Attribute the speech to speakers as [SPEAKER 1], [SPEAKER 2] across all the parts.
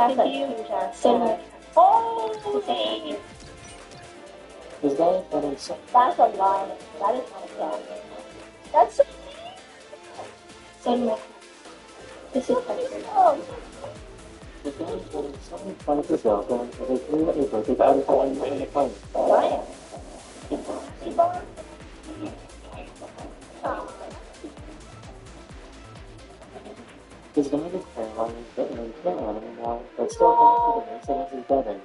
[SPEAKER 1] That's a huge ass. Holy!
[SPEAKER 2] Is that funny?
[SPEAKER 1] That's a lie. That is not a cat. That's so mean. This is funny.
[SPEAKER 2] Is that funny? Something funny to joke on. They threw a birthday party for one in the phone.
[SPEAKER 1] Ryan.
[SPEAKER 2] His dad is paralyzed, but he can't run anymore, but still thinks he can make his brother.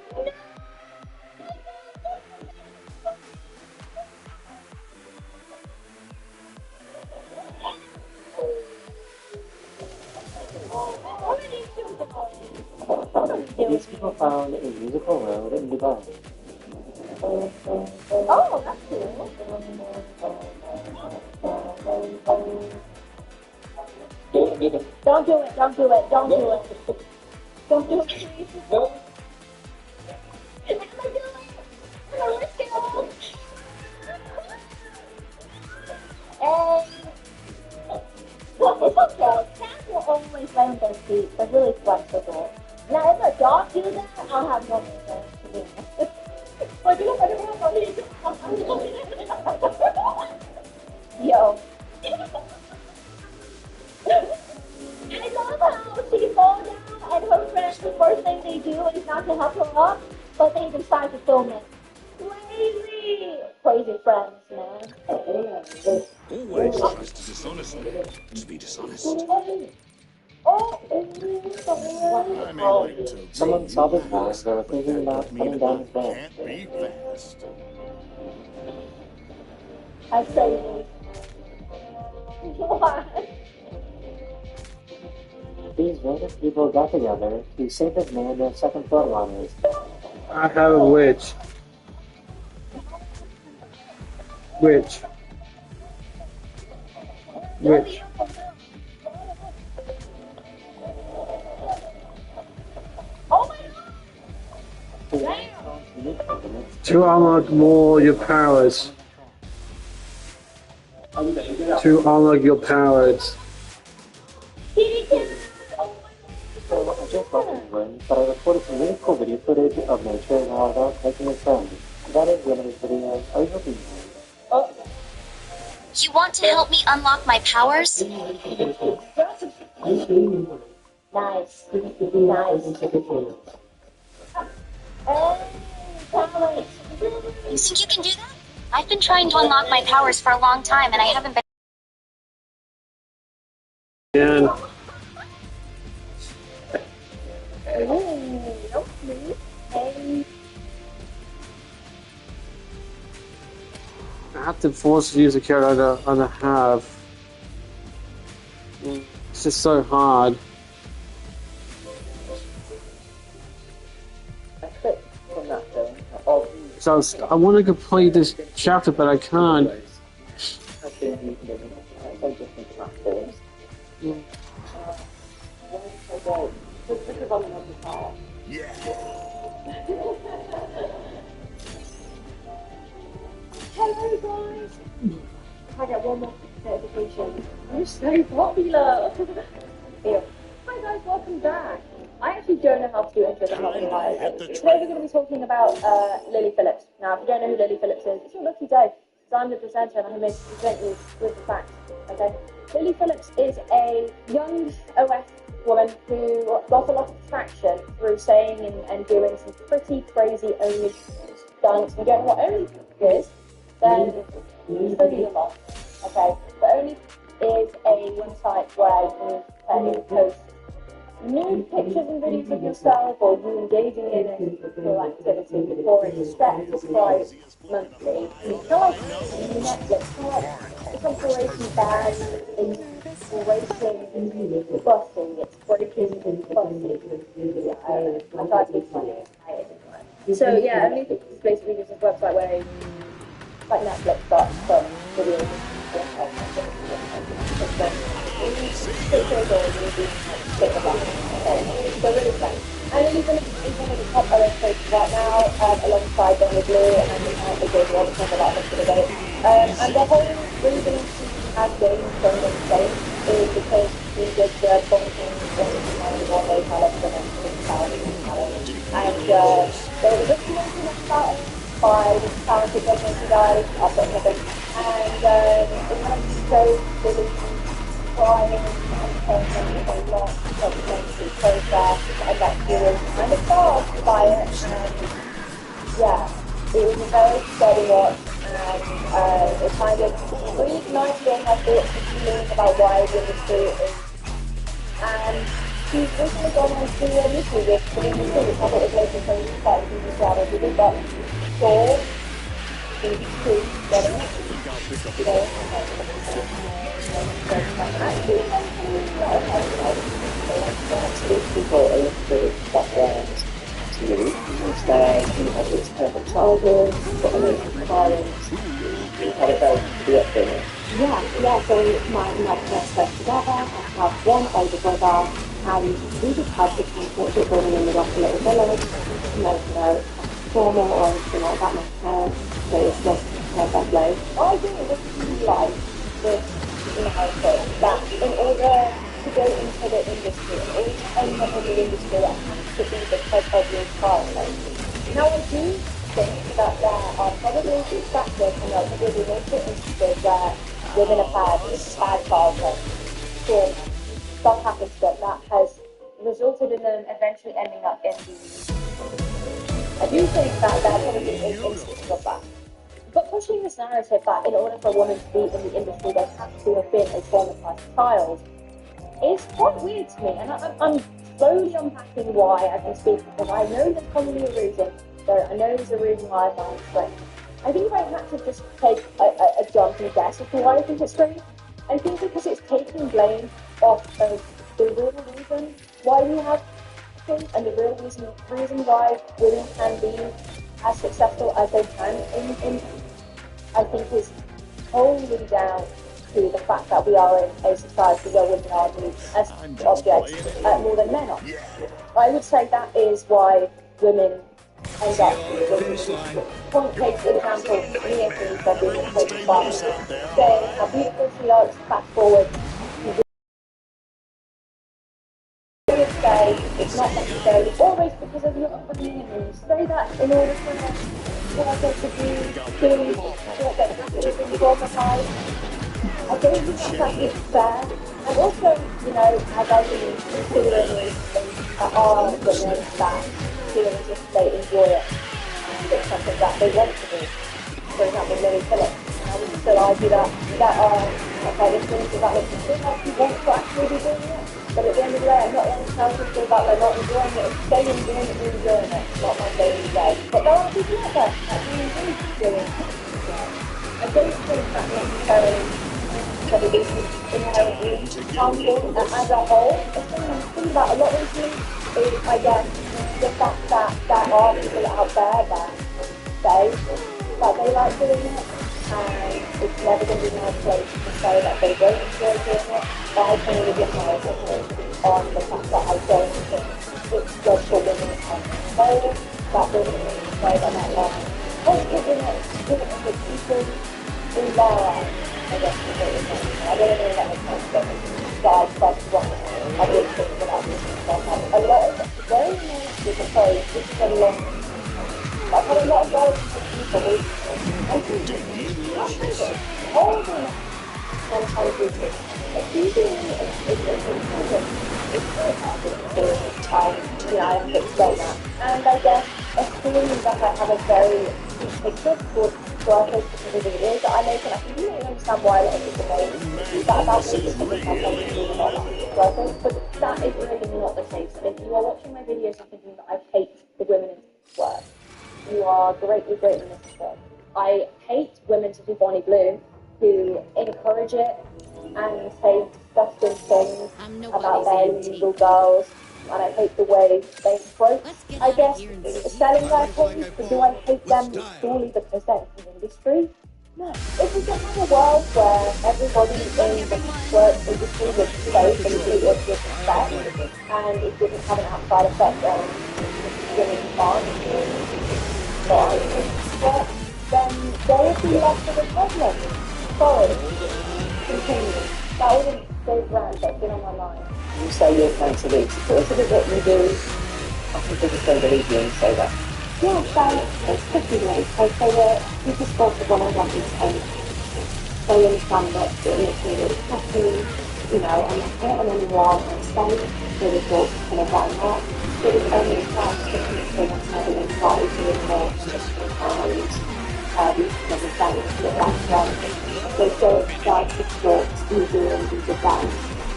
[SPEAKER 2] These people found a musical road in Dubai.
[SPEAKER 1] Oh, that's cool. Don't do it. Don't do it. Don't do it. Don't do it. Don't do it, please.
[SPEAKER 2] No.
[SPEAKER 1] I'm gonna do it. I'm gonna risk it all. Well, it's okay. Cats will always lay on their feet. They're really flexible. Now, if a dog do that, I'll have no reason to do it. Yo. I love how she falls down and her friends, the first thing they do is not to help her up, but they decide to film it. Crazy! Crazy friends, man.
[SPEAKER 3] Always trust dishonestly to be dishonest. I may like to
[SPEAKER 2] Someone saw this house, they were thinking about cutting down his bed.
[SPEAKER 3] can't be fast.
[SPEAKER 1] I say what?
[SPEAKER 2] These random people got together to save this man their second floor runners.
[SPEAKER 4] I have a witch. Witch. Witch.
[SPEAKER 1] Oh my god!
[SPEAKER 4] To unlock more your powers. To unlock your powers.
[SPEAKER 2] So I just left England, but I recorded some really cool video footage of nature and how I was making it fun. That is the end of this video. Are you hoping?
[SPEAKER 5] You want to help me unlock my powers?
[SPEAKER 1] Nice.
[SPEAKER 5] You think you can do that? I've been trying to unlock my powers for a long time and I haven't been.
[SPEAKER 4] And I have to force to use a character I don't have. It's just so hard. So I want to complete this chapter, but I can't.
[SPEAKER 3] Yeah.
[SPEAKER 1] Hello guys! I got one more notification. You're so popular! Ew. Hi guys, welcome back. I actually don't know how to do intros, I'm not going to lie. Today we're going to be talking about Lily Phillips. Now, if you don't know who Lily Phillips is, it's your lucky day, because I'm the presenter and I'm here to present you with the facts, okay? Lily Phillips is a young OS woman who got a lot of traction through saying and doing some pretty crazy only stunts. If you don't know what only is, then it's really a lot, okay? But only is a website where you can post nude pictures and videos of yourself or you engaging in a physical activity for a set price monthly. It's not like Netflix, it's not like it's like Breaking Bad, it's racing, busting, it's breaking and busting. Yeah, I tried to be funny. So yeah, only is basically just a website where like Netflix but some videos so really fun. And then even is one of the top OS coaches right now, alongside Daniel Blue and the game one talk about this today. And the whole reason she has games from the States is because she did the bonking one day California there was a documentary about it by this talented documentary guy, I'll put him in, and it kind of shows Billy crying and saying a lot of documentary process, and that she was kind of starved by it, and yeah, it was a very steady watch, and it kind of reignited my thoughts and feelings about why the industry is. And she's recently gone on to an issue with the industry, which I thought was making some quite easy strategy. We got Saul, BBC, getting it.
[SPEAKER 2] These people are illustrated backgrounds to you. Instead, you had this perfect childhood, you've got amazing parents, you had a very good upbringing.
[SPEAKER 1] Yeah, so my parents worked together, I have one older brother, and we just had this relationship building in the like a little village. No formal or anything like that, my parents, so it's just perfect life. I do really like this, that in order to go into the industry, in order to end up in the industry, I have to be because of your childhood. Now I do think that there are probably factors, and there will be multiple instances where women have had bad childhood, stuff happens to them that has resulted in them eventually ending up in the... I do think that there probably is instances of that. But pushing this narrative that in order for a woman to be in the industry, they have to have been a traumatized child is quite weird to me. And I'm slowly unpacking why as we speak, because I know there's probably a reason. I know there's a reason why I find it strange. I think if I had to just take a jump and guess as to why I think it's strange, I think because it's taking blame off of the real reason why we have things and the real reason why women can be as successful as they can in I think is wholly down to the fact that we are in a society where women are viewed as objects more than men are. I would say that is why women end up point takes example, Mia Khalifa said being taken by saying how beautiful she looks, fast forward. I would say it's not necessarily always because of your upbringing, and you say that in order for her to be traumatized. I don't think that is fair. And also, as I've been considering recently, there are women that feel as if they enjoy it and it's something that they want to do. For example, Lily Phillips. I would still argue that there's things that they feel like you want to actually be doing it. But at the end of the day, I'm not going to tell people that they're not enjoying it. If they enjoy it, they're enjoying it. It's not my daily day. But there are people out there that do enjoy doing it. I don't think that necessarily that it is inherently harmful as a whole. The thing about a lot of things is, I guess, the fact that there are people out there that say that they like doing it, and it's never going to be my place to say that they don't enjoy doing it. But I can only give my opinion on the fact that I don't think it's good for women as a whole, that women need to say that they're not giving it to the people who are, I guess, I don't know if that makes sense, but guys, that's wrong. I didn't think about this. A lot of very nice people say this is a long. I've had a lot of guys people who I think all the sometimes we think it's usually it's very hard to I have to explain that. And I guess assuming that I have a very deep picture for our specific videos that I make, and I can really understand why a lot of people know that about me because I'm really not that, but that is really not the case. And if you are watching my videos and thinking that I hate the women in this work, you are greatly mistaken. I hate women to be Bonnie Bloom who encourage it and say disgusting things about their illegal girls, and I hate the way they approach, I guess, selling their clothes. But do I hate them solely because they're in the industry? No. If we could have a world where everybody in the work industry was safe and treated with respect, and it didn't have an outside effect on women's fine, then there would be less of a problem. Sorry. Continue. That wasn't so grand, that's been on my mind.
[SPEAKER 2] You say you're trying to be supportive of what you do. I think they just don't believe you and say that. Yeah, so it's pretty late. So we just go for one on one and they understand that it makes me really happy, you know, I'm not hurting anyone, I'm safe, the results kind of like that. It was only time to when I started doing more and never started to get back from. So don't start to support you doing these events,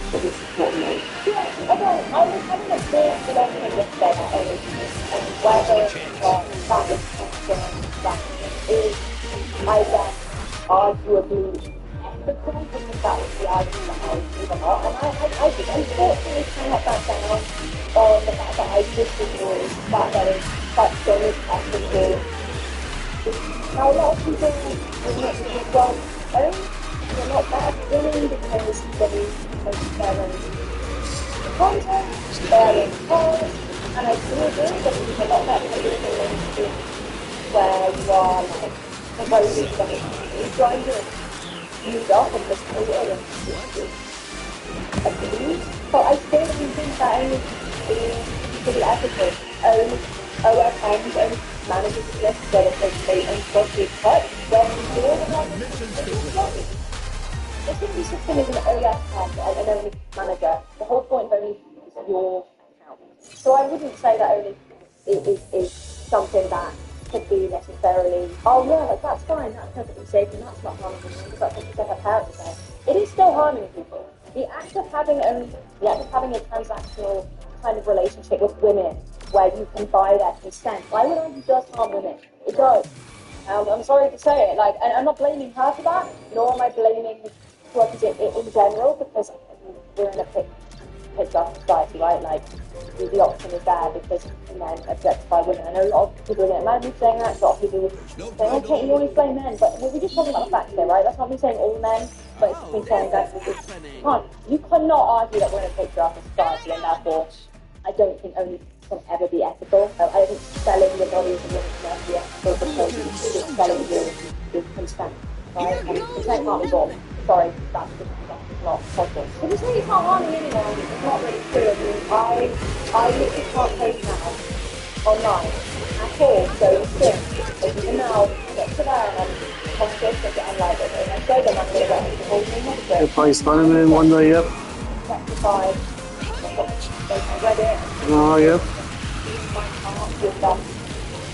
[SPEAKER 2] but they support me.
[SPEAKER 1] Yeah, okay, I was having a big discussion yesterday about everything and whether or not that is something that is, I guess, arguably ethical, because that was the argument that I was even on. And I just unfortunately cannot back down on the fact that I disagree that there is such thing as ethical. Now, a lot of people will not be well, they're not bad women because they make their content, they're in cars, and I do agree that it's a lot better than doing where you are like supposed to be trying to use up and just put it in abuse. But I still don't think that only is pretty ethical. OFMs and managers list that if they unfortunately cut when you're the one there shouldn't be such thing as an OFM, an only manager. The whole point of only is your account. So I wouldn't say that only is something that could be necessarily, oh yeah, like that's fine, that's perfectly safe, and that's not harming people, because that's what you said her parents say. It is still harming people. The act of having a transactional kind of relationship with women, where you can buy their consent, I would argue does harm women. It does. I'm sorry to say it, like, and I'm not blaming her for that, nor am I blaming twerkers in general, because we're in a patriarchal society, right? Like, the option is there because men objectify women. I know a lot of people are getting mad at me saying that, a lot of people saying, okay, you only blame men, but we're just talking about the facts here, right? That's not me saying all men, but it's me saying that you cannot argue that we're in a patriarchal society, and therefore, I don't think only can ever be ethical. I don't think selling your body as a woman can ever be ethical, because you're just selling your consent, right? And consent can't be bought. Sorry, that's just not possible. If you say it's not harming anyone, it's not really true. I mean, I literally can't post now online at all, so if you can now get to there and conscious of it, I'm like, and I show them I'm going to get into the whole new message.
[SPEAKER 4] They play Spider-Man one day, yep.
[SPEAKER 1] Rectified, I read it.
[SPEAKER 4] Oh, yep.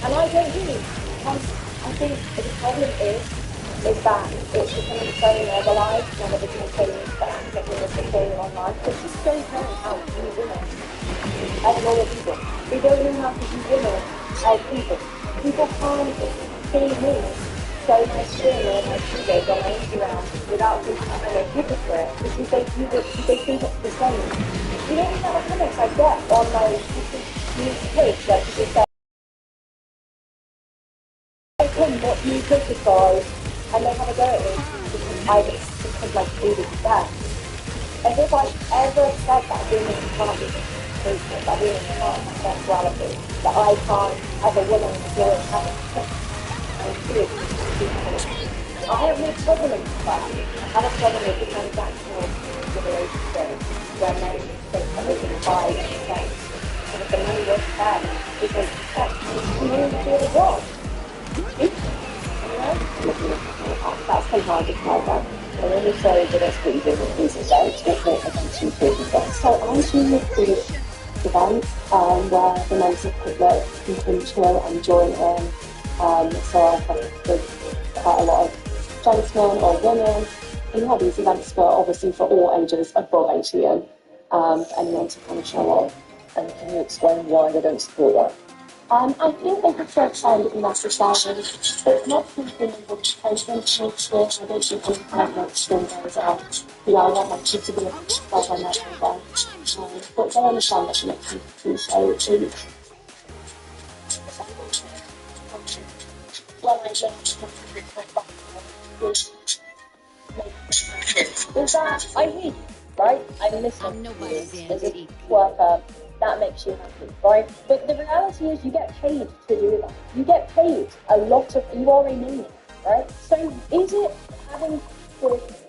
[SPEAKER 1] And I don't really, I think the problem is that it's becoming so normalised when it becomes so that women are falling online. It's just don't know how to be women as normal people. We don't know how to be women as people. People can't see me show my skin or my videos on my Instagram without thinking I'm a hypocrite, because they think it's the same. You know the amount of comments I get on my news page where people say, what you criticise, and they have a go at me because my food is bad. As if I've ever said that women can't be truthful, that women can't have sexuality, that I can't, as a woman, feel it happening. I have no problem with that. I have a problem with the transactional relationship where men think everything by sex. And if the money was bad, because sex is communicated wrong.
[SPEAKER 2] That's kind of hard to tell that. And when you say that it's what you do with these events, what events you do with them. So I do recruit events where the members of the public can come to and join in. So I have quite a lot of gentlemen or women. And yeah, these events for obviously for all ages above 18. For anyone to kind of show up.
[SPEAKER 6] And can you explain why they don't support that?
[SPEAKER 2] I think they have to find it necessary. It's not something in which I don't think that I don't think I'm quite much still goes out. You know, I want my kids to be able to express on that event. But they understand that she makes me appreciate it. When I
[SPEAKER 1] Is that, I hear you, right? I'm listening to you as a worker. That makes you happy, right? But the reality is you get paid to do that. You get paid a lot of, you are a millionaire, right? So is it having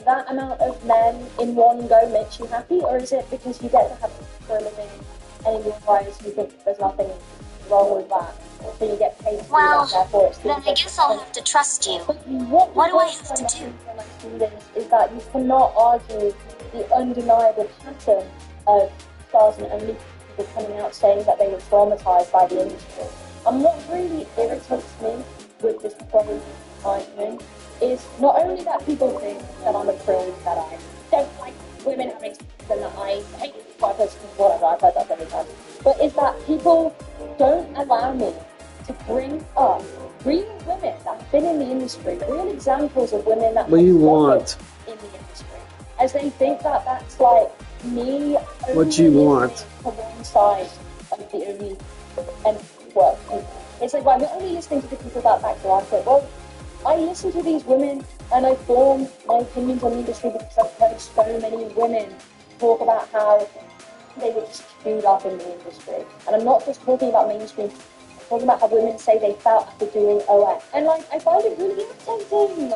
[SPEAKER 1] that amount of men in one go makes you happy, or is it because you get to have for a living and in your eyes you think there's nothing wrong with that. So you get paid to do
[SPEAKER 5] Well,
[SPEAKER 1] that, therefore it's
[SPEAKER 5] then I guess I'll have to trust you.
[SPEAKER 1] But what
[SPEAKER 5] do I have to do?
[SPEAKER 1] When I see this is that you cannot argue the undeniable pattern of stars and only people coming out saying that they were traumatized by the industry. And what really irritates me with this pro argument is not only that people think that I'm a prude, that I don't like women having sex, and that I hate swipers, whatever, I've heard that many times, but is that people don't allow me to bring up real women that have been in the industry, real examples of women that
[SPEAKER 4] What do you want?
[SPEAKER 1] in the industry, as they think that that's like me.
[SPEAKER 4] What do you want?
[SPEAKER 1] To one side of the only and work. It's like, well, we're only listening to the people that back to us. Well, I listen to these women and I form my opinions on the industry because I've heard so many women talk about how they were just queued up in the industry. And I'm not just talking about mainstream, I'm talking about how women say they felt after doing OS. And like, I find it really irritating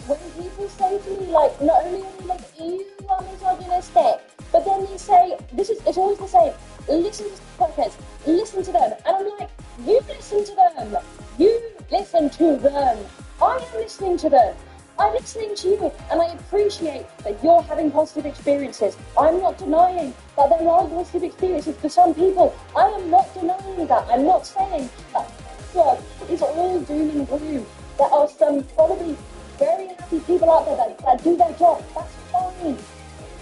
[SPEAKER 1] when people say to me, like, not only are they like, you are misogynistic, but then they say, it's always the same, listen to podcasts, listen to them. And I'm like, you listen to them. You listen to them. I am listening to them. I'm listening to you, and I appreciate that you're having positive experiences. I'm not denying that there are positive experiences for some people. I am not denying that. I'm not saying that work is all doom and gloom. There are some probably very happy people out there that do their job. That's fine.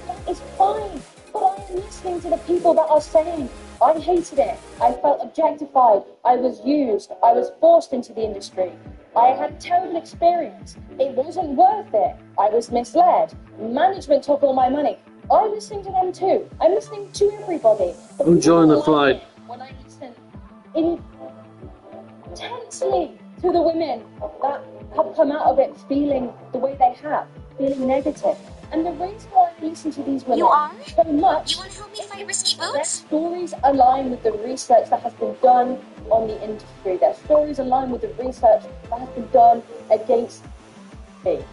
[SPEAKER 1] That is fine. But I am listening to the people that are saying, I hated it. I felt objectified. I was used. I was forced into the industry. I had a terrible experience. It wasn't worth it. I was misled. Management took all my money. I'm listening to them too. I'm listening to everybody.
[SPEAKER 4] Who joined the fight?
[SPEAKER 1] When I listen intensely to the women that have come out of it feeling the way they have, feeling negative. And the reason why I listen to these women so much,
[SPEAKER 5] You want to help me fight Risky
[SPEAKER 1] their
[SPEAKER 5] Boots?
[SPEAKER 1] stories align with the research that has been done on the industry. Their stories align with the research that has been done against me.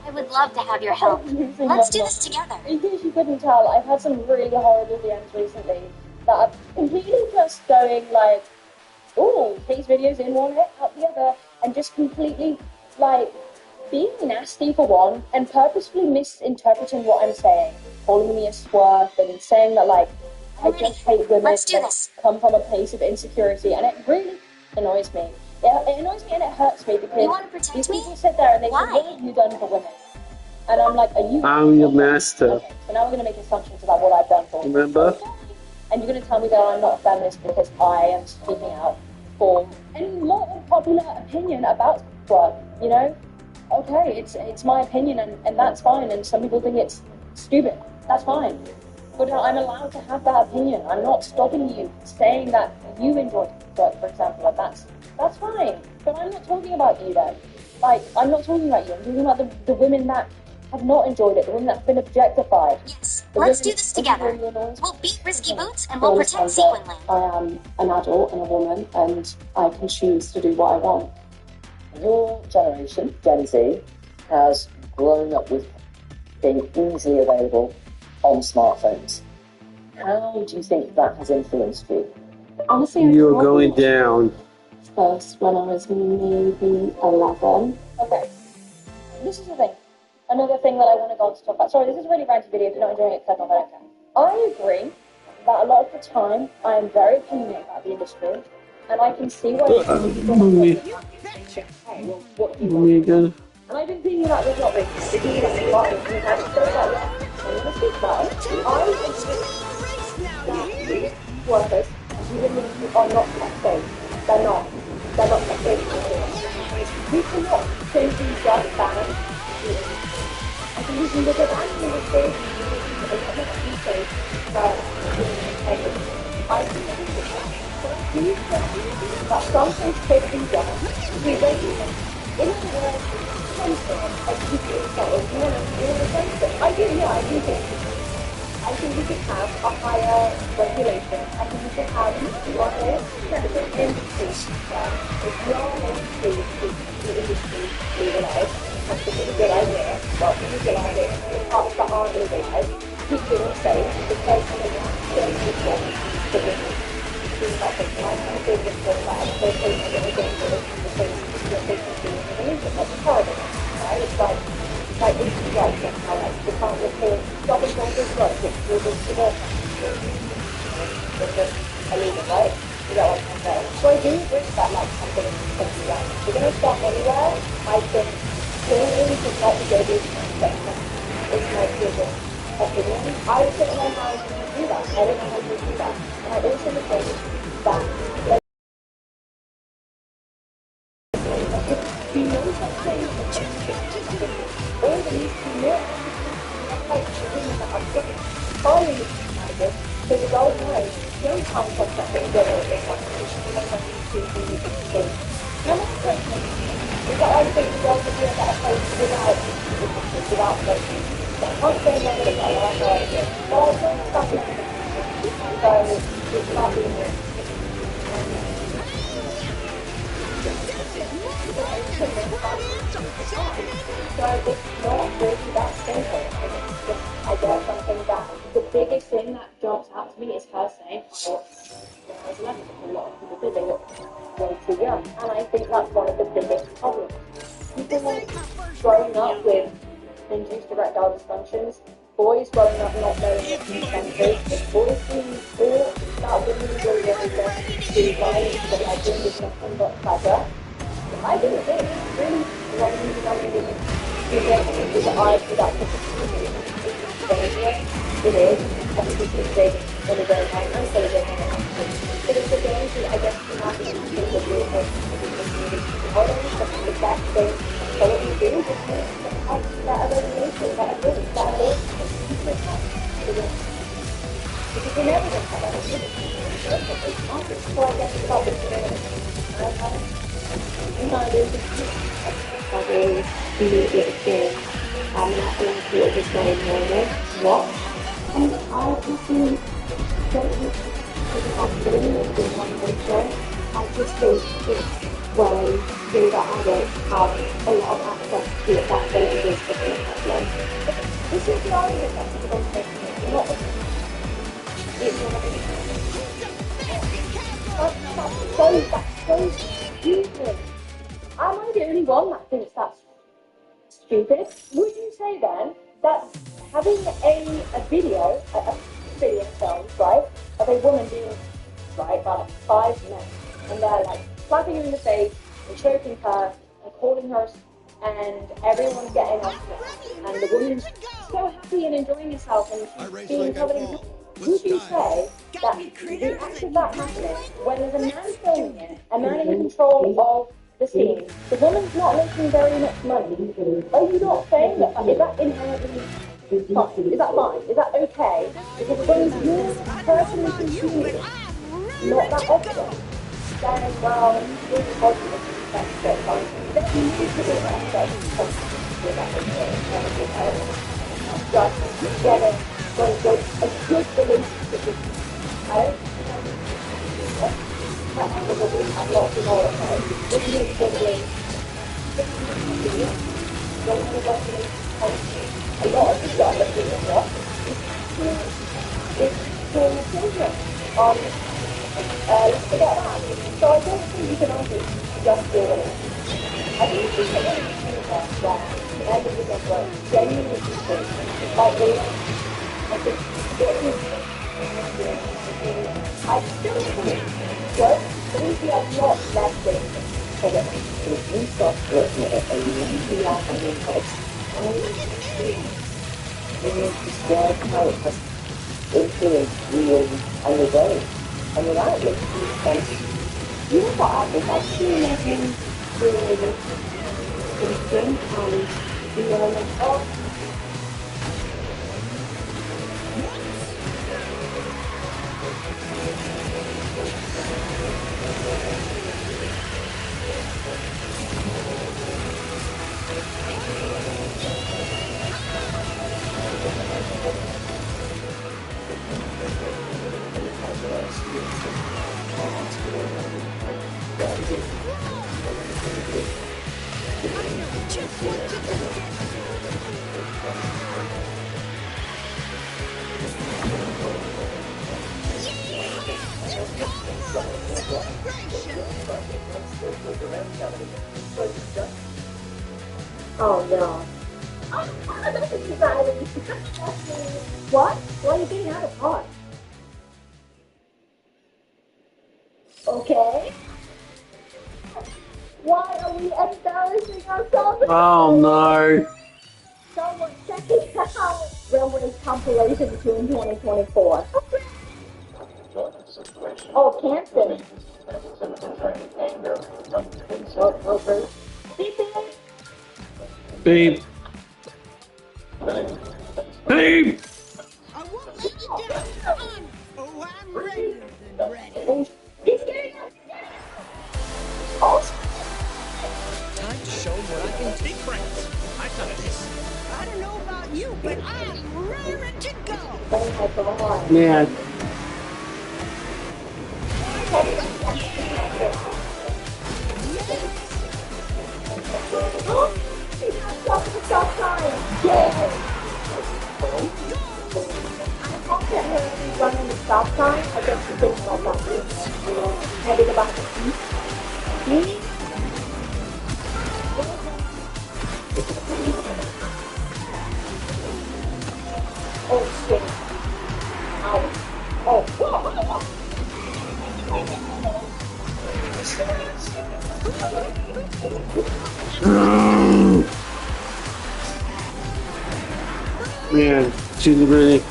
[SPEAKER 5] I would love to have your help. Let's do this together.
[SPEAKER 1] In case you couldn't tell, I've had some really horrible DMs recently that are completely just going like, oh, these videos in one hit, out the other, and just completely like being nasty for one, and purposefully misinterpreting what I'm saying, calling me a swerve, and saying that like I just hate women
[SPEAKER 5] Let's do
[SPEAKER 1] that
[SPEAKER 5] this.
[SPEAKER 1] come from a place of insecurity, and it really annoys me. It annoys me and it hurts me because
[SPEAKER 5] You want to protect
[SPEAKER 1] these
[SPEAKER 5] me?
[SPEAKER 1] people sit there and they
[SPEAKER 5] Why?
[SPEAKER 1] say, what have you done for women? And I'm like, are you?
[SPEAKER 4] I'm your master.
[SPEAKER 1] Okay, so now we're going to make assumptions about what I've done for women.
[SPEAKER 4] Remember?
[SPEAKER 1] And you're going to tell me that I'm not a feminist because I am speaking out for a more unpopular opinion about work, you know? Okay, it's my opinion and that's fine, and some people think it's stupid. That's fine. But I'm allowed to have that opinion. I'm not stopping you saying that you enjoy work, for example, and that's fine. But I'm not talking about you then. Like, I'm not talking about you. I'm talking about the women that have not enjoyed it, the women that have been objectified.
[SPEAKER 5] Yes,
[SPEAKER 1] The
[SPEAKER 5] let's
[SPEAKER 1] women
[SPEAKER 5] do this together.
[SPEAKER 1] really annoying.
[SPEAKER 5] We'll beat Risky Boots and
[SPEAKER 2] I
[SPEAKER 5] we'll protect
[SPEAKER 2] understand
[SPEAKER 5] Sequin
[SPEAKER 2] that
[SPEAKER 5] Land.
[SPEAKER 2] I am an adult and a woman, and I can choose to do what I want.
[SPEAKER 6] Your generation, Gen Z, has grown up with being easily available on smartphones. How do you think that has influenced you?
[SPEAKER 2] Honestly,
[SPEAKER 4] You're going down.
[SPEAKER 2] first when I was maybe 11.
[SPEAKER 1] Okay. This is the thing. Another thing that I want to go on to talk about. Sorry, this is a really ranty video. If you're not enjoying it, click off. I don't care. I agree that a lot of the time I am very opinionated about the industry, and I can see why
[SPEAKER 4] Me. Me again.
[SPEAKER 1] And I've been thinking about this a lot recently. I've been thinking about this a lot recently. I just feel like I'm going to speak about it. I think that workers, even if are not tech-based, they're not tech-based. We cannot simply just ban it. I think we can look at that in the stage and not make people I think that some things could be done to be regulated. In other words, censor as people say, you want to censor. I think we could have a higher regulation. I think we should have local industries. If we are going to see the industry legalized, I think it's a good idea. Well, it's a good idea. The parts that aren't legalized, keep doing safe because of the those things that are dangerous and the things that they can do in the religion. That's horrible, right? It's like instant rights, that's how like you can't report stopping dangerous drugs, which will just divorce them. It's just illegal, right? You get what I'm saying? So I do agree that like something can be done. If you're gonna stop anywhere, I think clearly should not be good use of it's my opinion. I also don't know how you do that. I don't know how you do that. And I also think that if you know something, all the needs to know, I'm like, I'm getting following this manager, so the goal is the only concept that they get is like, I'm not saying is that I think the world would be a better place without safety. I'm not saying negative, I like the idea. But I think something so it's not being so it's not really that simple. It's just, I guess, something that the biggest thing that jumps out to me is her saying, when I was 11, a lot of people did, they look way too young. And I think that's one of the biggest problems. People growing up with induced erectile dysfunctions, boys growing up not knowing what consent is, boys being taught that women will really do violence to the bedroom is nothing but pleasure. I think it is really wrongly something is that I do that it's dangerous. It is. Obviously it's big when it's very high and so it's very high. But it's a danger, I guess, to have these things that you have I don't think that's the best thing. So what you do is just better regulation, better rules, better laws. Because you're never going to have that. So I guess it's about the community. No, there's a struggles to get experience. I'm not going to do it just very normal. What? And I actually don't think it's a possibility of doing one culture. I just think it's when younger adults have a lot of access to it, that's when it is becoming a problem. This is the argument that's the conversation. Not the that's so stupid. Am I the only one that thinks that's stupid? Would you say then that having a video film, right, of a woman being right by like 5 men, and they're like slapping her in the face and choking her and calling her, and everyone's getting off it, and the woman's so happy and enjoying herself and she's being covered in. Would you say that the act of that happening when there's a man filming it, a man in control of the scene, the woman's not making very much money? Are you not saying that? Is that inherently fine? Is that fine? Is that okay? Because when you're personally consuming it, not that often, then well, this is what that's fine. Then you need to do that. Just get it. A good relationship with I don't have lots of more this is thinking a lot of the stuff that people watch is to children on let's forget that. So I don't think you can only just do it. I think you can only do that at the end of the day, genuinely people like they I think I still think what we see a lot less things for the if we start working at a lengthy afternoon text, we need to describe how it has influenced you and your brain and without making sense. You know what I think I've seen him really thinking and feeling of Oh no. What? Why are you getting out of car? Okay. Why are we embarrassing ourselves?
[SPEAKER 4] Oh no.
[SPEAKER 1] Someone check it out. Railway compilation June 2024. Oh, Canton. Okay. Beep beep.
[SPEAKER 4] Beep. Beep.
[SPEAKER 7] I won't let you down. I'm ready than ready.
[SPEAKER 1] He's getting us.
[SPEAKER 8] Time to show what I can take, friends. I've done this.
[SPEAKER 7] I don't know about you, but I'm raring to go.
[SPEAKER 1] Oh my god.
[SPEAKER 4] Man.
[SPEAKER 1] He got stopped at the stop sign. Yay. I hope that when running the stop sign, I guess the thing's not that good. Heading about the east. Oh shit. Ow. Oh.
[SPEAKER 4] Man, she's really.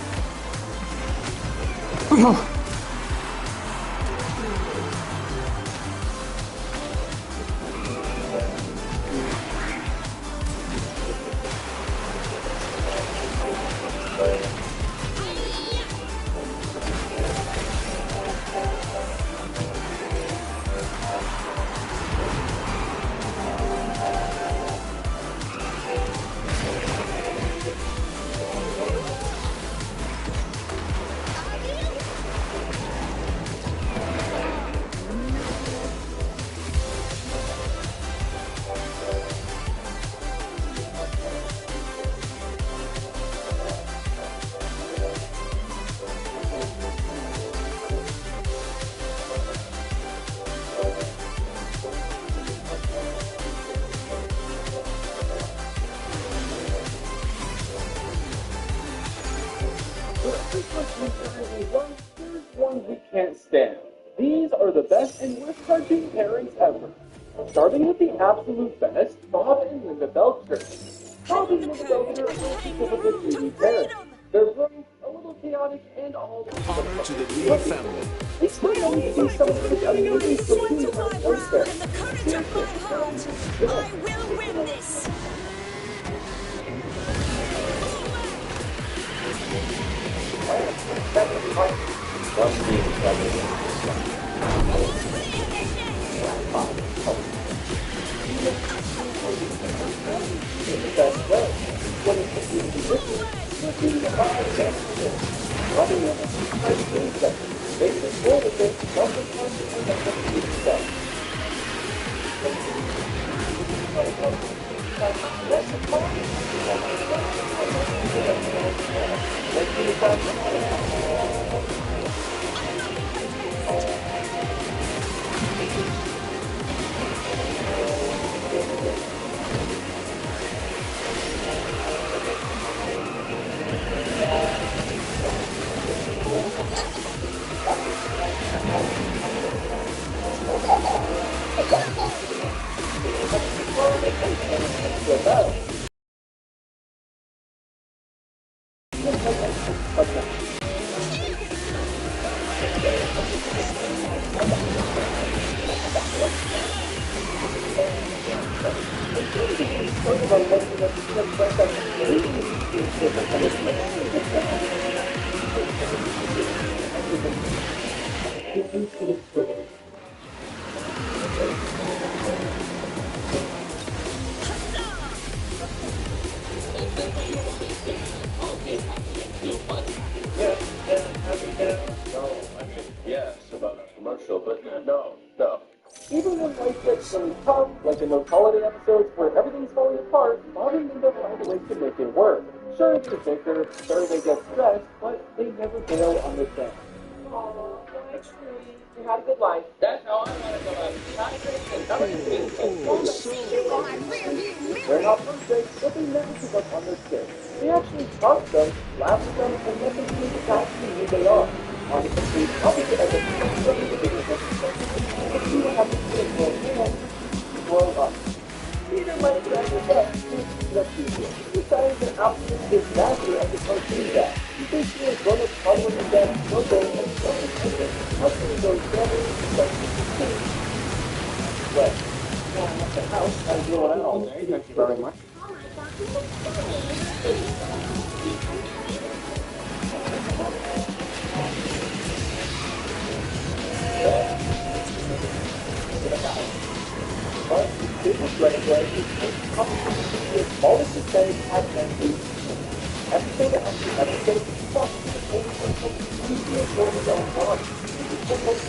[SPEAKER 9] Here's one we can't stand. These are the best and worst cartoon pairings ever. Starting with the absolute best, Bob and Linda Belcher. Bob and Linda Belcher are typical 3D pairing. They're rogue, a little chaotic, and all
[SPEAKER 3] Honor to the Lee family.
[SPEAKER 9] it's still known to be some of the amazing cartoon pairings there.
[SPEAKER 7] And the courage of my heart, I will win this.
[SPEAKER 9] Yes, about a commercial, but no. Even when life gets really tough, like in those holiday episodes where everything's falling apart, Bob and Linda find a way to make it work. Sure, they bicker, sure they get stressed, but they never bail on the day.
[SPEAKER 1] Oh, my tree.
[SPEAKER 9] You had a good life. That's how I want to go out. Hydrate and not they're not perfect, but they never give up on their kids. They actually taught them, laughed with them, and let them be exactly who they are. On the complete opposite end of the spectrum, the biggest but we will have to put it grow and grow up. Peter might grab his up to the future. He decided an absolute disaster at the cartoon guy. He basically a grown-up toddler in that struggle and self-independent. How can he go family and well, at the house, I do it all day. Thank you very much. But it was regular. The smallest mistake had been episode after episode,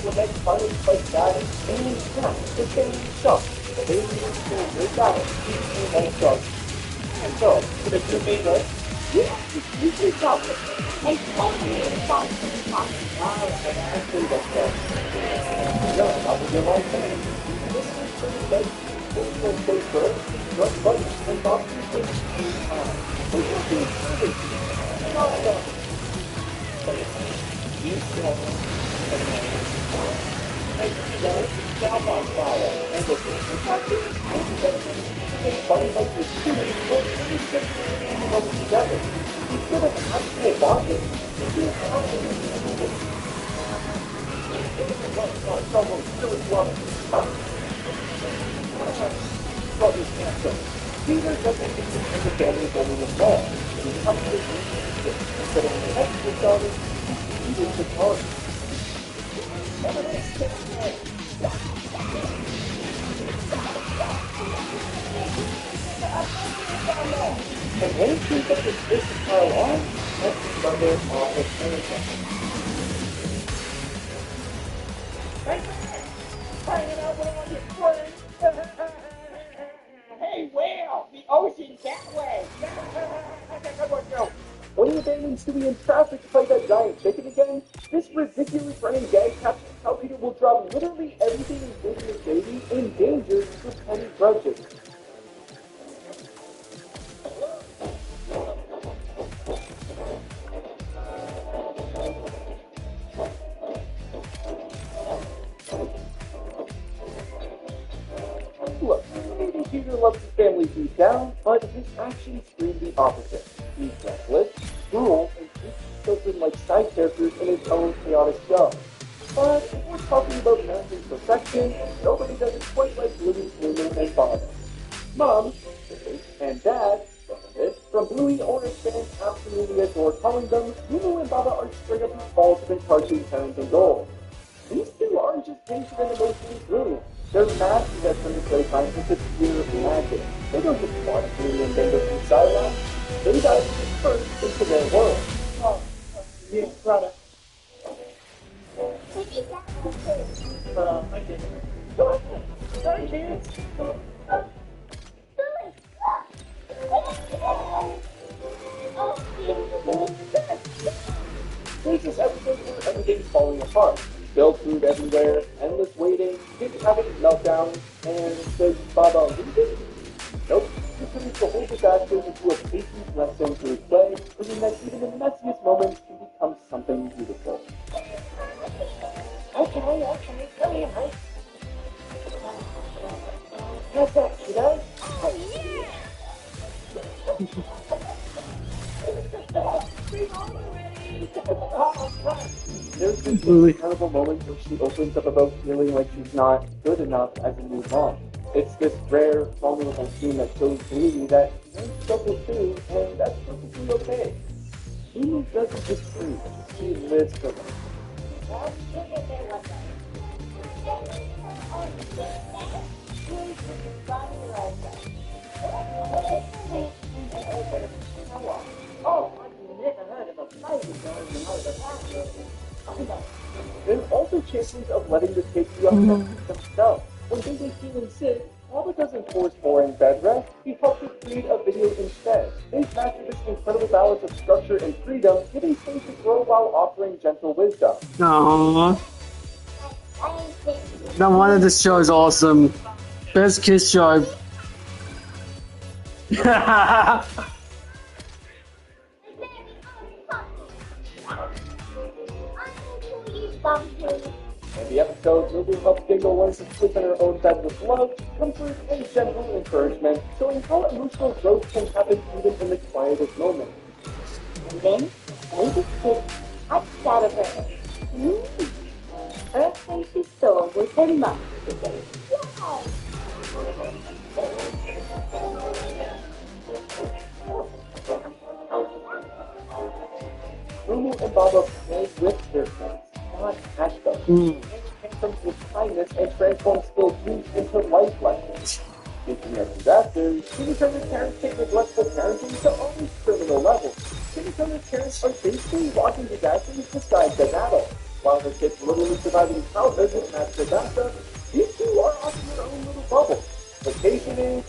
[SPEAKER 9] the next final like that, and snap, the same stuff. The baby is still very bad, and stuff. And so, for the two main ones, you can stop it. And stop and actually that's that. No, that was your right thing. This is pretty late. This will stay first. Not much, and not too big. We will be serving. No. You still and down on fire. And the funny like the students will really get together. Instead of actual bonding, it is Peter doesn't think the family is only involved. He comes to the instead of the extra daughter, he is the party. And when he sees that this is pile on, that's the brother on his parents. Hanging out with all your friends. Hey, Will, the ocean's that way. When he abandons Stewie in traffic to fight that giant chicken again, this ridiculous running gag captures how Peter will drop literally everything including his baby in danger for petty grudges. Look, maybe Peter loves his family deep down, but his actions scream the opposite. He's reckless, cruel, and treats his children like side characters in his own chaotic show. But if we're talking about parenting perfection, nobody does it quite like Bluey, Lulu, and Bob. Mom, and Dad, from Bluey, Orange fans absolutely adore calling them, Lulu and Baba are straight up the ultimate cartoon parenting goals. These two aren't just patient and emotionally brilliant. They're masters at turning playtime into pure magic. They don't just watch Bluey and Bingo from sidelines. They dive first into their world. Oh, yeah, brother. I did. Hi, kids. There's this episode where everything's falling apart. Spilled food everywhere, endless waiting, kids having meltdowns, and does Baba lose it? Nope. He turns the whole disaster into a patience lesson through play, proving that even the messiest moments can become something beautiful. Okay, come here, mate. How's that, kiddo? There's this incredible moment where she opens up about feeling like she's not good enough as a new mom. It's this rare, vulnerable scene that shows Bluey that she's struggle too, and that's perfectly okay. Bluey doesn't just scream, she lives for them. There's also chances of letting the kids be upset themselves. When Disney feeling sick, Baba doesn't force boring bed rest, he helps her create a video instead. They've mastered this incredible balance of structure and freedom, giving space to grow while offering gentle wisdom.
[SPEAKER 4] Aww. That one of this show is awesome. Best kiss show.
[SPEAKER 9] And the episode, Lulu helps Dingle learn to sleep in her own bed with love, comfort, and gentle encouragement, showing how emotional growth can happen even in the quietest moments.
[SPEAKER 2] And then, baby kid hops out of her. Her face saw was her mum today. Wow!
[SPEAKER 9] Lulu and Baba play with their friends, not at them. And tantrums with kindness and transform skill dreams into life lessons. Speaking of disasters, Timmy Turner's parents take neglectful parenting to almost criminal levels. Timmy Turner's parents are basically walking disasters disguised as adults. While their kids literally surviving childhood with natural bathtub, these two are off in their own little bubble. Vacationing,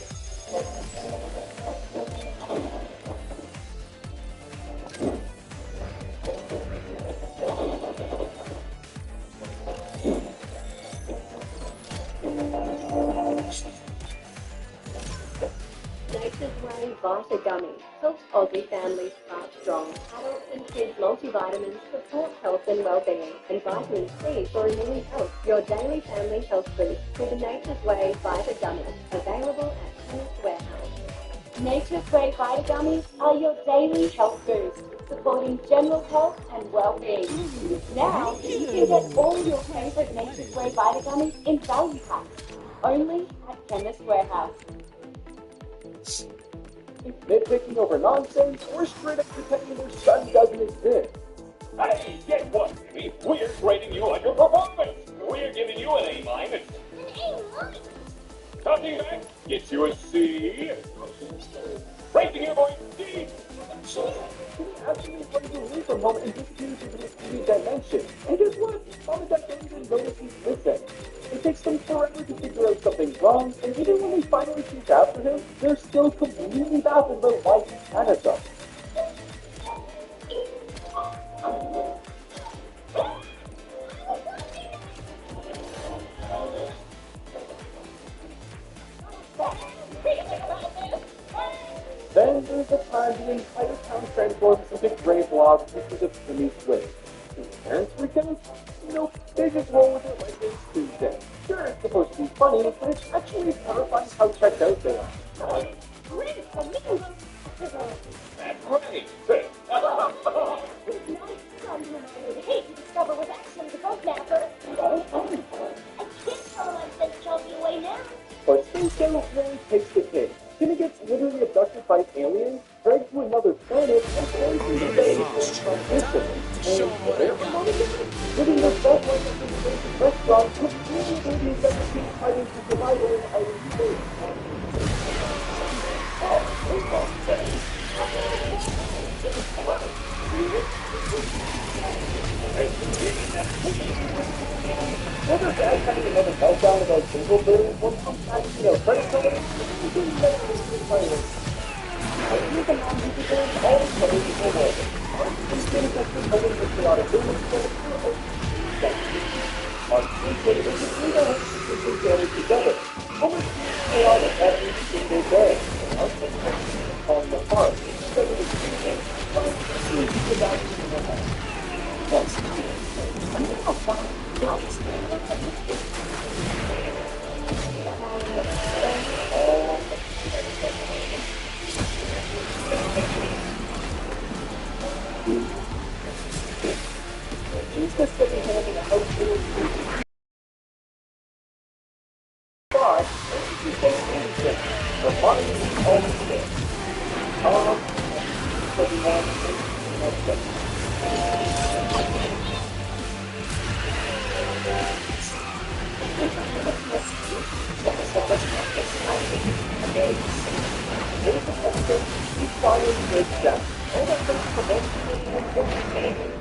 [SPEAKER 1] Nature's Way Vita Gummy helps Aussie families start strong. Adults and kids multivitamins support health and well-being, and vitamin C for renewing health. Your daily family health boost with the Nature's Way Vita Gummy, available at Chemist Warehouse. Nature's Way Vita Gummies are your daily health boost, supporting general health and well-being. Now, you can get all your favorite Nature's Way Vita Gummies in value packs, only at Chemist Warehouse.
[SPEAKER 9] nitpicking over nonsense, or straight up pretending their son doesn't exist.
[SPEAKER 10] Hey, guess what, Jimmy? We're grading you on your performance. We're giving you an A-.
[SPEAKER 5] An A-.
[SPEAKER 10] Talking back gets you a C. Raising your voice, D.
[SPEAKER 9] He actually runs away from home and disappears into his 3D dimension. And guess what? Mom and Dad don't even notice he's missing. It takes them forever to figure out something's wrong, and even when they finally chase after him, they're still completely baffled about why he's panicked them. Then there's the time the entire town transforms into gray blobs because of Timmy's twist. His parents freak out? Nope, they just roll with it like it's Tuesday. Sure, it's supposed to be funny, but it's actually terrifying how checked out they are.
[SPEAKER 10] That's great.
[SPEAKER 5] Hate to discover was actually the bug napper. I can't tell him I've sent Chelsea away now.
[SPEAKER 9] But Space Ghost really takes the cake. Timmy gets literally abducted by aliens, dragged to another planet, and thrown through the bay in transition. And there for money, living their best life at the space restaurant, completely moving that the team fighting to survival in outer space. Whether Dad having another meltdown about single birds, one sometimes, credit card, he didn't let it be playing. I think the non-musical all the colors is away. It's been affected by a lot of business, but it's still open. On Tuesday, it's a 3 hours to keep family together. Almost a lot of every single day. Our kids calling the park, instead of the weekend, but it's easy to back into the house. That's she's just sitting here in the house. But she says anything. The money is always there. So we want to take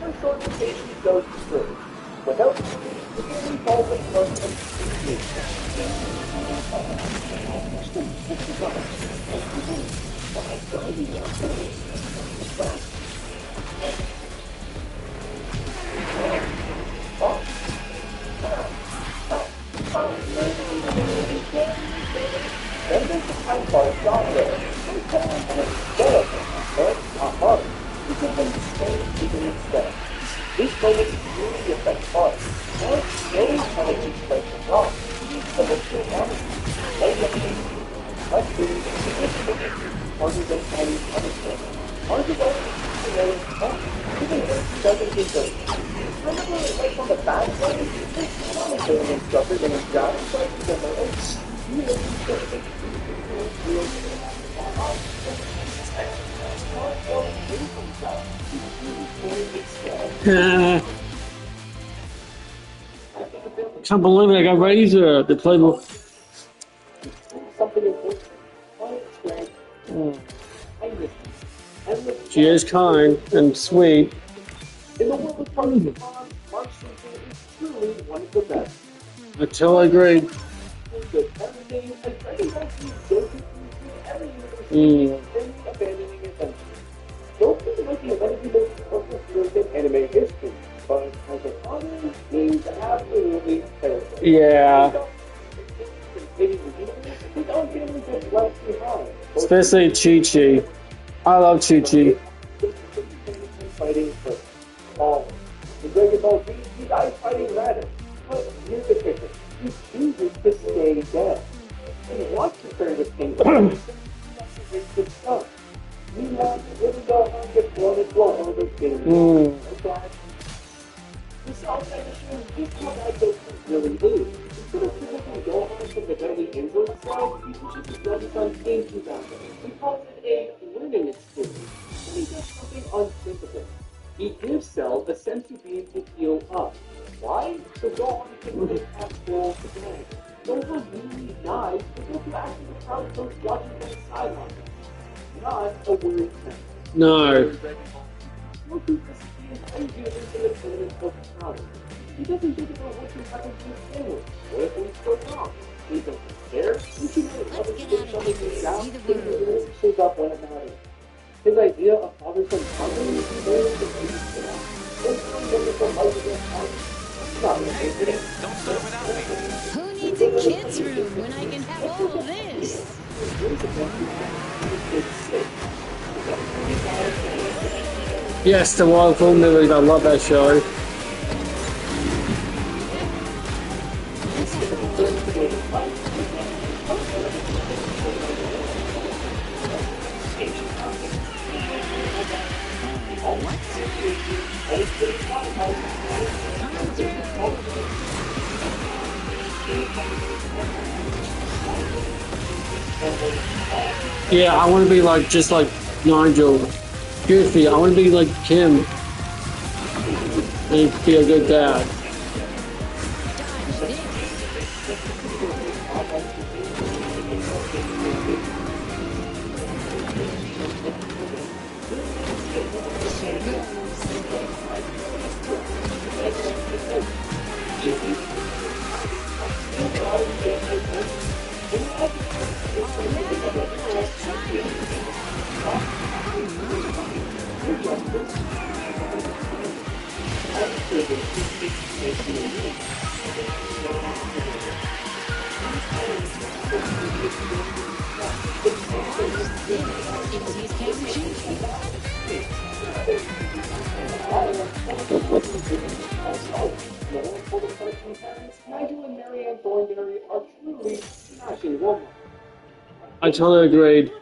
[SPEAKER 9] first organization goes through. Without the game falls apart completely. make the time bar stop there. Don't tell them that it's better, but not hard. Because then stay even instead. This moment really affects heart. Heart knows how to keep pressure wrong. So let's go on. Play the game. Let's do it. Harder than any punishment. Harder than any even if it doesn't get good. Remember, like on the bad side, there's probably an instructor than a job side to the learners. You know,
[SPEAKER 4] Can't believe it, I got Razor to play with.
[SPEAKER 9] something important.
[SPEAKER 4] She is kind and sweet.
[SPEAKER 9] In the world of cards and bonds, Mark Simpson is truly one of the best.
[SPEAKER 4] I totally agree.
[SPEAKER 9] Good everything, as Dragon Ball Z goes through every universe and abandoning adventure. Goku might be one of the most perfect heroes in anime history, but as a father, he's absolutely terrible.
[SPEAKER 4] Yeah.
[SPEAKER 9] His own family gets left behind.
[SPEAKER 4] Especially Chi-Chi. I love Chi-Chi.
[SPEAKER 9] Fighting for all. In Dragon Ball Z, he dies fighting Raditz. But here's the kicker. He chooses to stay dead. He wants to turn with King Kong. Good stuff. Meanwhile, little Gohan gets blown into a world of games. The Southside issue is how bad Goku really is. Instead of protecting Gohan from the deadly injury side, he pushes his grandson into battle. He calls it a learning experience. And he does something unthinkable. He gives Cell a sense of being to heal up. Why? So Gohan can live at full today. Gohan really dies because Goku actually the crowd goes watching from the sidelines. Not a worried man.
[SPEAKER 4] No.
[SPEAKER 9] Goku doesn't see his own universe in the tournament of power. He doesn't think about what can happen to his family. What if things go wrong? He doesn't care. He should really love it if something goes down, but he really shows up when it matters. His idea of father-son bonding is very different. It's a wonderful life against time. Not really.
[SPEAKER 7] Don't start without me. Who needs a kid's room when I can have all of this?
[SPEAKER 4] Yes, the Wild Film movies. I love that show. Yeah, I want to be like just like Nigel, Goofy. I want to be like Kim and be a good dad.
[SPEAKER 9] Nigel and Marianne Thornberry are truly smashing women.
[SPEAKER 4] I totally agreed.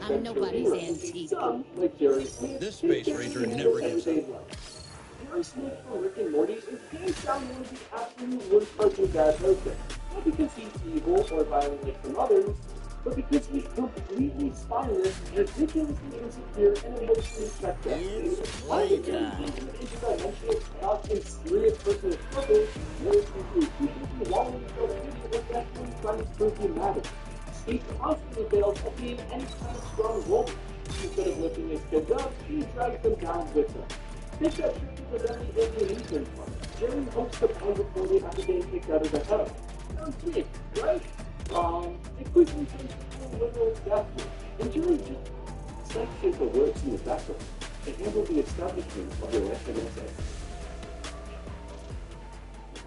[SPEAKER 7] I'm nobody's antique.
[SPEAKER 9] Some, like Jerry Smith,
[SPEAKER 3] This Space Ranger never gives up.
[SPEAKER 9] Jerry Smith from Rick and Morty is hands down one of the absolute worst cartoon dads out there. Not because he's evil or violent like some others, but because he's completely spineless, ridiculously insecure, and emotionally spectacular. Why did he into the interdimensional chaos and serious personal struggles? Very simply, he thinks he wallowing himself in it was actually trying to prove he mattered. He constantly fails at being any kind of strong woman. Instead of lifting his kids up, he drags them down with him. This got tricky for them the alienation part. Jerry hopes to pound before they have to get kicked out of the house. Sounds big, right? It quickly turns into a literal death wish. And Jerry just sections the words in the background to handle the establishment of your SNSA.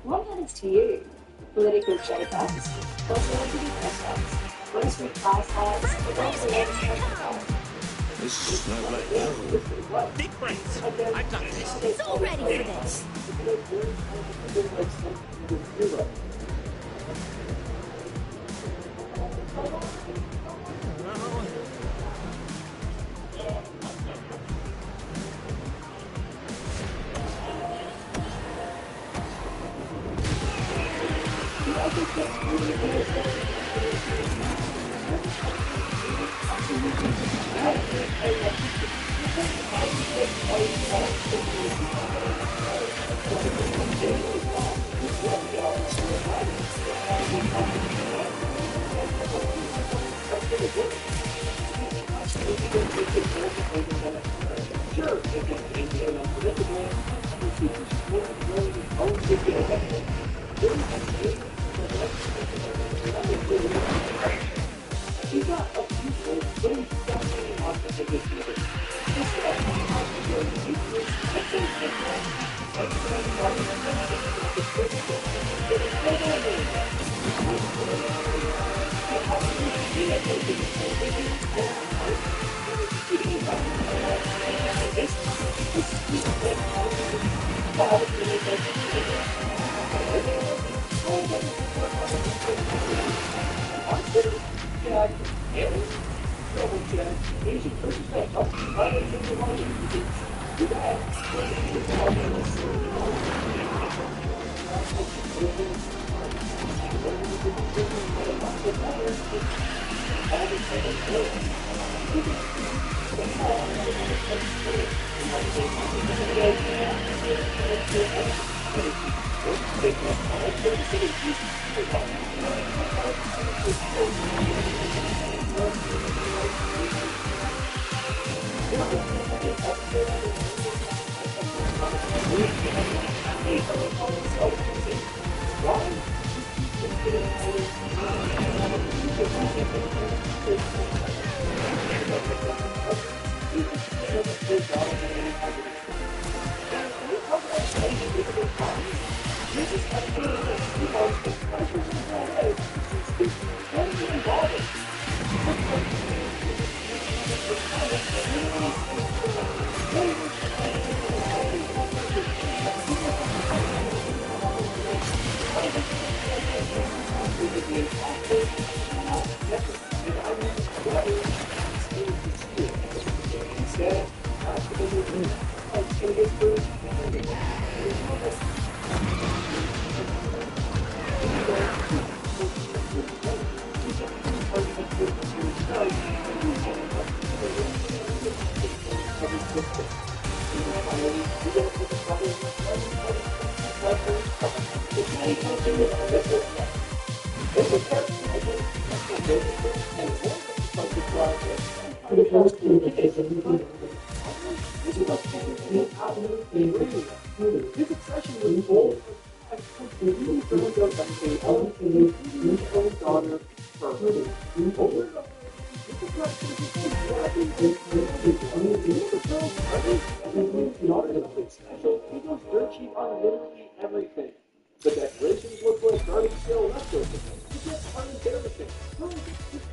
[SPEAKER 2] What happens to you political shake-ups, celebrity press-ups, grocery price hikes, and also
[SPEAKER 8] This is snowflake. Deep breaths. I've done this.
[SPEAKER 7] So ready for this.
[SPEAKER 9] This expression was bold. Completely turned out that they all including his own daughter, Pearl. Over and over, this expression is special. He goes dirt cheap on literally everything. The decorations look like garden sale leftovers. It gets unembarrassing. Pearl is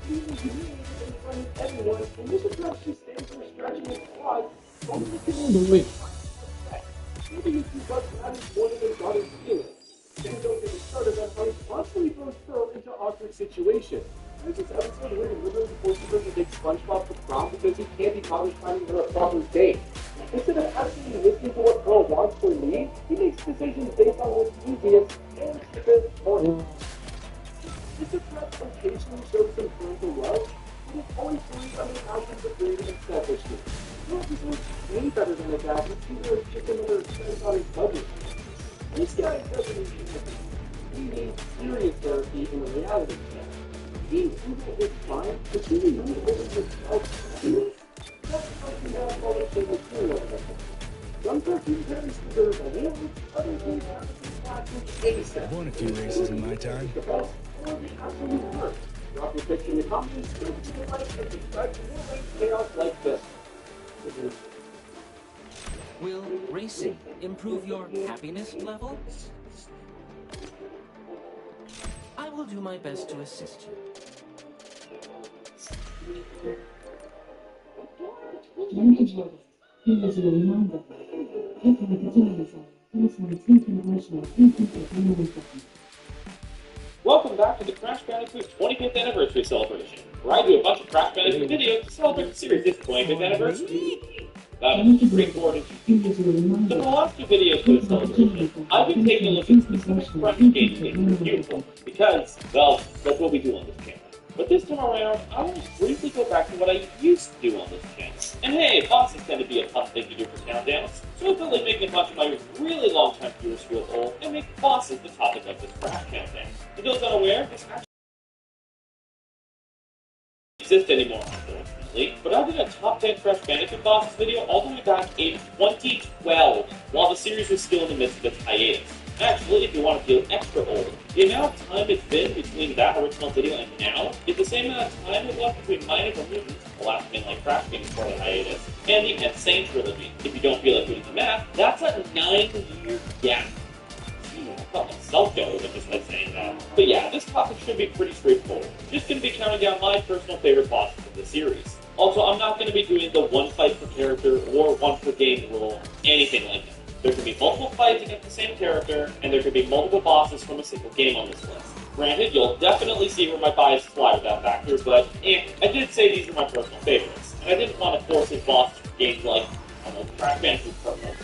[SPEAKER 9] really humiliated in front of everyone, and this expression stands for stretching his quads. Only the community. Maybe if you got that is more than his daughter's feeling. Then don't get me started on how he constantly throws Pearl into awkward situations. There's this episode where he literally forces her to take SpongeBob to prom because he can't be bothered finding her a proper date. Instead of actually listening to what Pearl wants or needs, he makes decisions based on what's easiest and cheapest for him. This approach occasionally shows some parental love, but it's always based on the actions of greed and selfishness. Pearl deserves way better than a dad, and Peter is just another expense on his budget. This guy doesn't need therapy. He needs serious therapy in reality. Being frugal is fine, but being really over himself is that's something that all the shit is true. Some cartoon parents deserve awards, others need to be classic ASAP.
[SPEAKER 8] I've won a few races in my time.
[SPEAKER 9] Or the absolute worst. Drop your picture in the comments, script to the light, and subscribe to more late chaos like this.
[SPEAKER 11] Will racing improve your happiness level?
[SPEAKER 8] will do my best to assist you.
[SPEAKER 10] Welcome back to the Crash Bandicoot 25th Anniversary Celebration, where I do a bunch of Crash Bandicoot videos to celebrate the series' 25th anniversary. That is straightforward. So for the last two videos for this celebration, I've been taking a look at specific Crash games that are beautiful, because, well, that's what we do on this channel. But this time around, I want to briefly go back to what I used to do on this channel. And hey, bosses tend to be a fun thing to do for countdowns, so I felt like making a bunch of my really long-time viewers feel old and make bosses the topic of this Crash countdown. For those unaware, this actually doesn't exist anymore, unfortunately, but I did a top 10 Crash Bandicoot bosses video all the way back in 2012, while the series was still in the midst of its hiatus. Actually, if you want to feel extra old, the amount of time it's been between that original video and now is the same amount of time it was between mine and movies, the last mainline Crash game before the hiatus, and the Insane trilogy. If you don't feel like doing the math, that's a 9-year gap. I felt myself go with just by saying that. But yeah, this topic should be pretty straightforward. Just going to be counting down my personal favorite bosses of the series. Also, I'm not going to be doing the one fight per character or one per game rule, anything like that. There could be multiple fights against the same character, and there could be multiple bosses from a single game on this list. Granted, you'll definitely see where my bias fly with that factor, but I did say these are my personal favorites, and I didn't want to force his bosses for games like, I don't know, Crash Bandicoot Purple.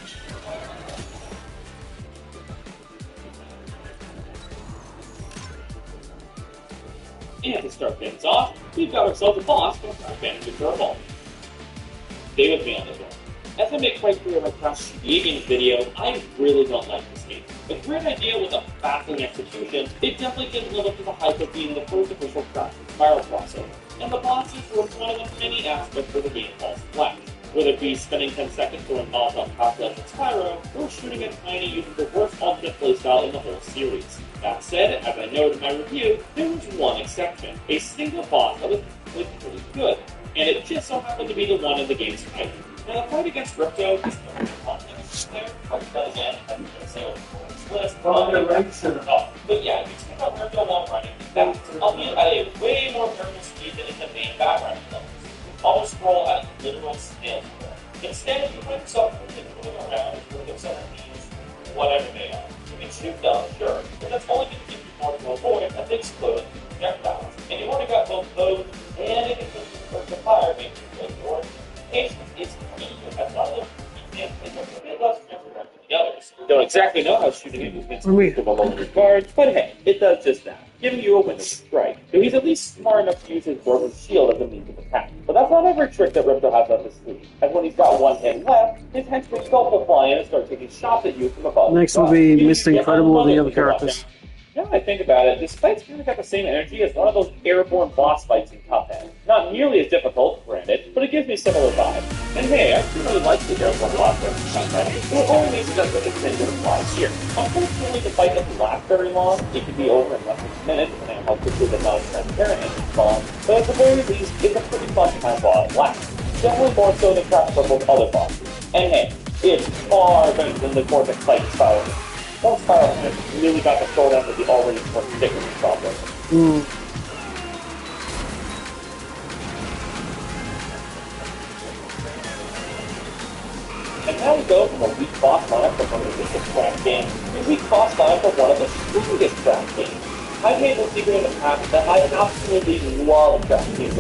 [SPEAKER 10] And to start things off, we've got ourselves a boss from Crash Bandicoot Purple. Stay with me on this one. As I make quite clear in my Crash TV Games video, I really don't like this game. A great idea with a baffling execution, it definitely didn't live up to the hype of being the first official Crash Spiral crossover. And the bosses were one of the many aspects where the game falls flat. Whether it be spending 10 seconds throwing balls off Cocktails and Spyro, or shooting at Tiny using the worst alternate playstyle in the whole series. That said, as I noted in my review, there was one exception. A single boss that was pretty good, and it just so happened to be the one in the game's fight. Now, the fight against Ripto is no conflict there, but again, I'm going to say list. But yeah, you check out Ripto while running fast, albeit at a way more variable speed than in the main background levels. Always scroll at a literal snail's pace. Instead, you find yourself moving around with your enemies, whatever they are. You can shoot them, sure, but that's only going to give you more to avoid a big exploding projectiles. And you've already got both those and it can the fire making your patience is key. That's not the it's a bit less transparent than the others. Don't exactly know how shooting it is meant to below your guard, but hey, it does just that, giving you a window to strike. So he's at least smart enough to use his broken shield as a means of attack. But that's not every trick that Ripto has up his sleeve. And when he's got one hand left, his henchman Stealth will fly in and start taking shots at you from above.
[SPEAKER 4] Next will be Mr. Incredible and the other characters.
[SPEAKER 10] Now that I think about it, this fight's kind of got the same energy as one of those airborne boss fights in Cuphead. Not nearly as difficult, granted, but it gives me a similar vibe. And hey, I really like the airborne boss fights in Cuphead, so it only makes sense that this thing would apply here. Unfortunately, the fight doesn't last very long. It can be over in less than a minute, depending on how quickly the non-transparent engine spawns, but at the very least, it's a pretty fun time while it lasts. Definitely more so than Crash Purple's other bosses. And hey, it's far better than the Cortex fight in Spiral. One Spiral has really got the short end of the already ridiculous problem. And now we go from a weak boss lineup for one of the weakest Crash games to a weak boss lineup for one of the strongest Crash games. I've made the secret in the past that I absolutely love Crash games,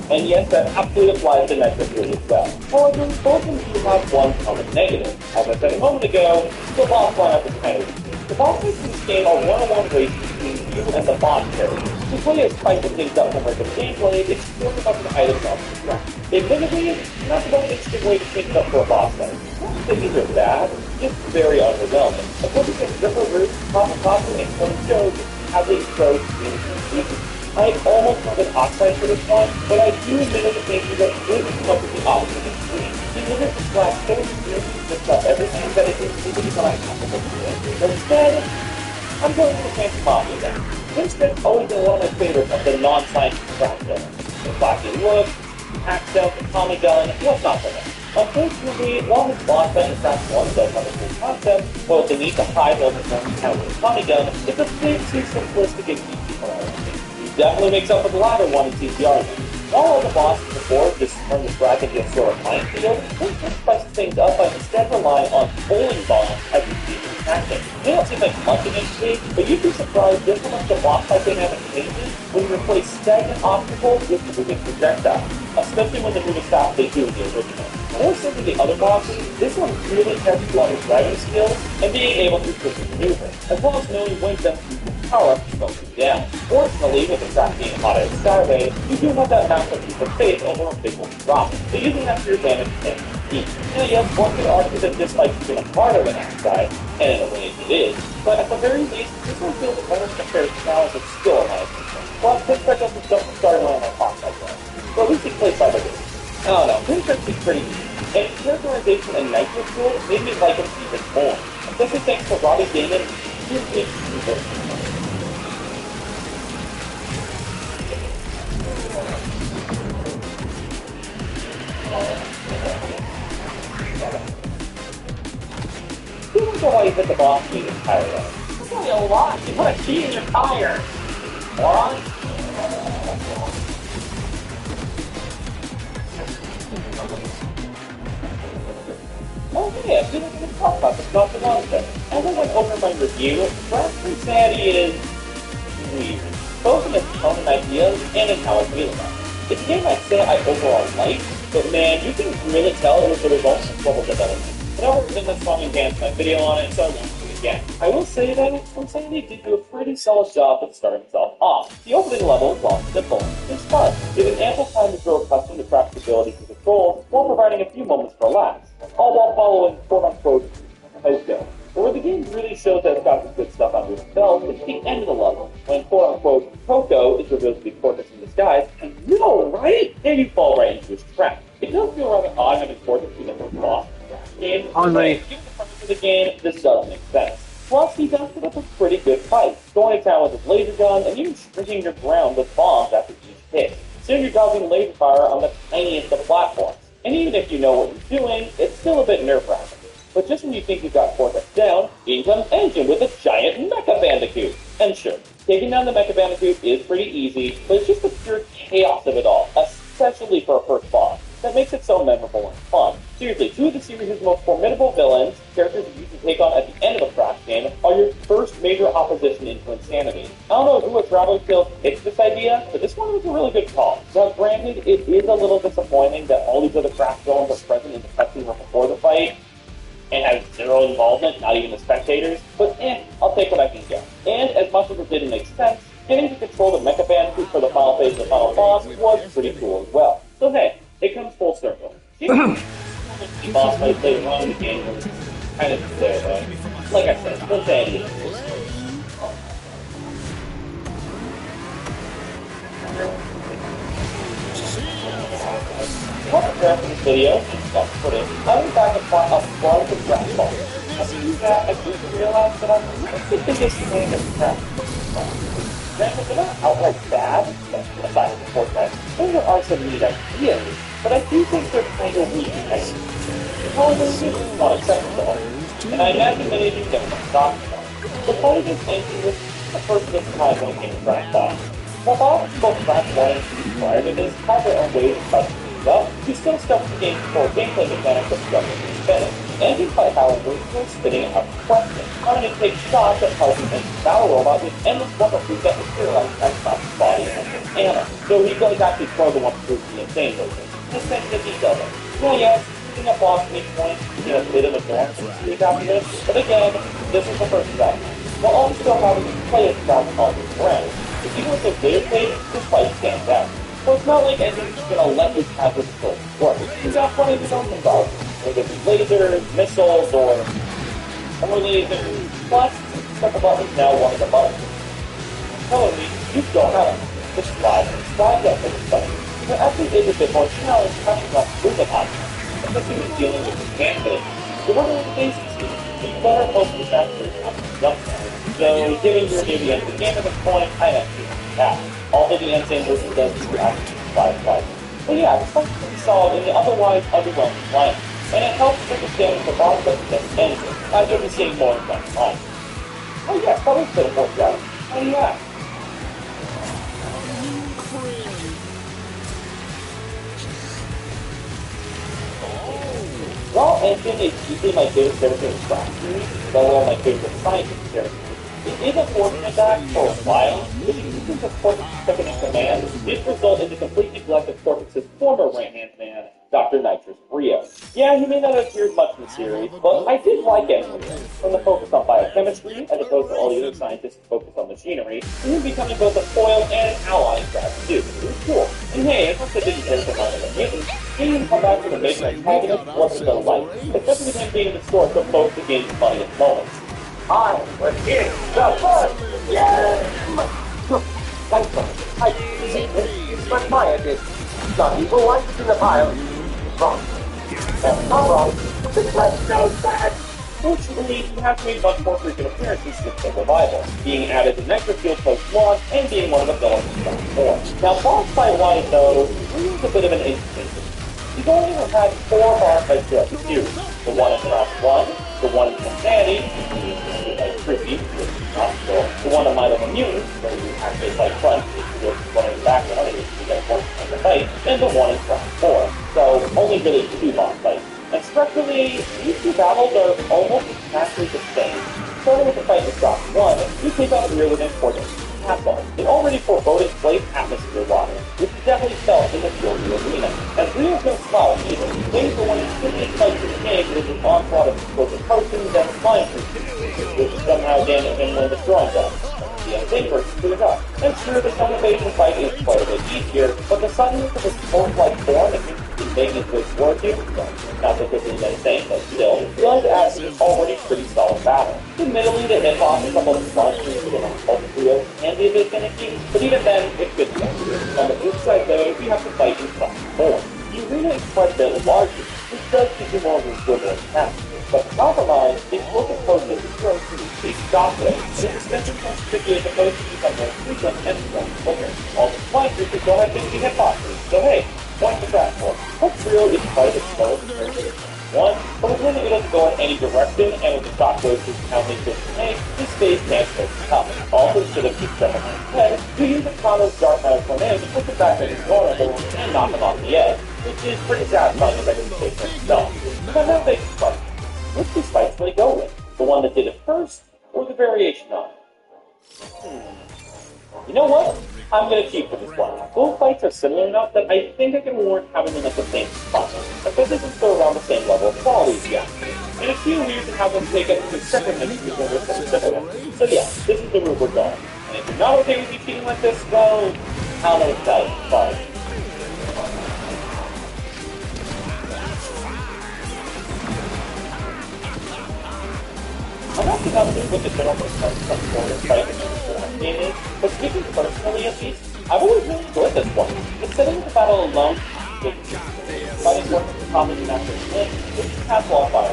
[SPEAKER 10] and yes, that absolutely applies to Metro 3 as well. However, both of them do have one common negative. As I said a moment ago, the boss lineup is kind of weak. The boss fights in this game are one-on-one races between you and the boss character. This way of spicing things up from the gameplay, it's more about the items off the track. Admittedly, not the most interesting way to change it up for a boss fight. Not that these are bad, just very underwhelming. According to Ripper Root, Papa and Tony Jones, have a pro I almost went with Oxide for this one, but I do admit that the things that really come with the opposite extreme. He delivered the Slash so seriously just about everything that it is really not possible to do. But instead, I'm going with the Fancy Mafia then. Winston's always been one of my favorites of the non-science Crash villains. The flashy look, accent, the Tommy gun, what's not for them? Unfortunately, while his boss fight in Crash 1 does have a cool concept, well, the need to hide while performing power with Tommy gun, it's a bit too simplistic and easy for him. definitely makes up for the latter one in TCR. While all the bosses before just turn the track into a sort of minefield, this spices things up by instead relying on bowling bombs as a feature tactic. They don't seem like much of an stage, but you'd be surprised just how much the boss fight dynamic changes when you replace stagnant obstacles with moving projectiles, especially when the moving style they do in the original. More so than the other bosses, this one really tests you on your driving skills and being able to quickly maneuver, as well as knowing when to power up to slow you down. Fortunately, with the track being hot as Saturday, you do have that map that keeps the face over a big one drop, so using that to your advantage can be. Now yes, one could argue that this fight's been harder than outside, and in a way it is, but at the very least, this one feels better compared to challenge of skill in my opinion. Plus, Pinstripe doesn't jump the starting line like hot like that. So at least he plays side by side. I don't know, Pinstripe is pretty easy, and his characterization and nitro tool made me like him even more, especially thanks to Robbie Damon. He's You don't know why you hit the boss key this tire though. It's only a lot. You put a key in your tire. Moron. Okay, I feel like we can talk about this not too long ago. As I went over my review, Brass Insanity is weird, both in its tone and ideas and in how I feel about it. It's a game I'd say I overall like, but man, you can really tell it was the result of trouble development. And I've already done that song and dance my video on it, so I won't do it again. I will say though, Insanity did do a pretty solid job at starting itself off. The opening level is long and simple. It's fun, giving ample time to grow accustomed to practicability and control, while providing a few moments for a laugh, all while following quote-unquote Coco. But where the game really shows that it's got some good stuff under its belt is the end of the level, when quote-unquote Coco is revealed to be Cortex in disguise, and no, right? And you fall right into his trap. It does feel rather odd having Cortex be the first boss game.
[SPEAKER 4] On me.
[SPEAKER 10] Given the premise of the game, this does make sense. Plus, he does put up a pretty good fight, going to town with his laser gun and even stringing your ground with bombs after each hit. Soon you're dodging laser fire on the tiniest of platforms. And even if you know what you're doing, it's still a bit nerve-wracking. But just when you think you've got Cortex down, in comes Engine with a giant Mecha Bandicoot. And sure, taking down the Mecha Bandicoot is pretty easy, but it's just the pure chaos of it all, especially for a first boss, that makes it so memorable and fun. Seriously, two of the series' most formidable villains, characters you usually take on at the end of a Crash game, are your first major opposition into Insanity. I don't know who at Traveling Tales pitched this idea, but this one was a really good call. Now granted, it is a little disappointing that all these other Crash villains are present in the cutscene right before the fight, and have zero involvement, not even the spectators, but I'll take what I can get. And as much as it didn't make sense, getting to control the Mecha Bandicoot for the final phase of the final boss was pretty cool as well. So hey, it comes full circle. The boss fight later on in the game was kind of there though. Like I said, Insanity. After this video, I went back and fought a bunch of Dragon Balls. After you that, I quickly realized that I'm not the biggest fan of Dragon Balls. Granted, they're not outright bad, aside from the Fortnite. There are some neat ideas, but I do think they're kind of weak. However, this is not acceptable, and I imagine many of you don't stop them. The fight against Enki was the first of its kind when it came to Dragon Ball. While bosses both Dragon 1 and 2 prior to this had their own ways of fighting up, you still stuck the game's core gameplay mechanics of jumping and spinning. Engine fight, however, was spinning out of question, trying to take shots at helping and battle robot with endless wonder fruit that materialized Xbox's body and his hammer. So he does actually throw the one fruit the insane version. Just mention the detail there. Well, yes, picking up boss at each point, you know, a bit of a dorm to speak after this, but again, this is the first step. While also still having to play as Dragon Ball around, even with the later phase, this fight stands out. So it's not like Engine's gonna let his hazard skills work. He's got plenty of his own involved, whether it be lasers, missiles, or lasers. Plus, stuff about is now one of the buttons. Telling me you don't have it. Just slide up for the button. There actually is a bit more challenge catching up with the options, especially when dealing with the candidates. You're one of the basics here, so you better hope the factors have to jump there. So, giving your newbie at the game at this point, I actually that. Although the insane version does actually fly. But yeah, it's something pretty solid in the otherwise underwhelming lineup, and it helps bring the standard for boss fights against Engine, as you'll be seeing more in one time. Oh yeah, probably a bit of more strategy. Oh yeah. Engine is easily my favorite character in the Scratch series, let alone my favorite scientist character. It is unfortunate that, for a while, the decisions of Cortex's second in command did result in the complete neglect of Cortex's former right-hand man, Dr. Nitrous Rio. Yeah, he may not have appeared much in the series, but I did like it from the focus on biochemistry, as opposed to all the other scientists focused on machinery, and him becoming both a foil and an ally in Scratch 2. It was cool. And hey, as much as I didn't care so much of the mutant, seeing him come back to the main antagonist wasn't a delight, especially with him being the source of both the game's funniest moments. I was in the fun! Yeah! Thanks, sir. But my idea. Not evil life in the pile. Wrong. That's not wrong. That's so bad! Fortunately, he has made much more frequent appearances since the revival, being added to Necrofield post-launch and being one of the villains in Scratch 4. Now, boss fight-wise, though, Ryu's a bit of an inconsistency. He's only ever had 4 boss fights throughout the series. The one in Round 1, the one in Insanity, like Trippy, the one in Might of a Mutant, where you actually fight front, you one in the background, and you get one in the fight, and the one in Round 4. So, only really 2 boss fights. And structurally, these 2 battles are almost exactly the same. Starting with the fight in Round 1, you take out Rio with an important castle, an already foreboding place atmosphere water, which you definitely felt in the Fury arena. As Rio's no slouch, either, waves the one of the simplest fights in the game with an onslaught of explosive potions and flying creatures, which somehow damage him when destroying them. The thing works cleared up. And sure, the sun invasion fight is quite a bit easier, but the suddenness of his force-like form and making his way towards you, not that this is insane, but still, does add to this already pretty solid battle. Admittedly, the hit-off a couple of monsters within both Rio can be a bit finicky, but even then, it's good stuff. On the flip side, though, we have to fight in Class 4. The arena is quite a bit larger, which does give you more of a equivalent attack. But to compromise, the explosive potion is thrown through a shockwave, and its extension comes tricky as opposed to become more frequent and more quicker. All the flying creatures don't have 50 hitboxes, so hey, point to Class 4. Hope Rio is quite exposed compared to one, but with him it doesn't go in any direction, and with the shockwaves he's counting to make, his phase can't go to top. Also, instead of keep stepping on his head, you use the Kano's Dark Matter Tornado to push him back in his vulnerable and knock him off the edge, which is pretty satisfying if I can say for himself. But now they fight. Which these fights will he go with? The one that did it first, or the variation on it? You know what? I'm going to cheat for this one. Both fights are similar enough that I think I can warrant having them at the same spot, especially since they're around the same level of quality as the actors. And it's too weird to have them take up to separate missions when they're so similar. So yeah, this is the route we're going. And if you're not okay with me cheating like this, well, I'll know what to tell you. Sorry. I'm not too confident with the general perspective of the fight game is, but speaking personally at least, I've always really enjoyed this one. Instead of the battle alone, fighting one of the common masters in, it's a castle on fire.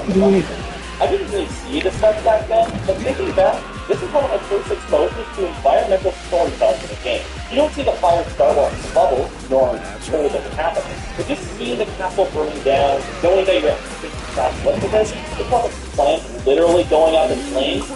[SPEAKER 10] I didn't really see it as such back then, but thinking back, this is one of my first exposures to environmental storytelling in the game. You don't see the fire start off the bubble, nor told it happening, but just seeing the castle burning down, knowing that you're trapped with this, it's like a plant literally going out in flames.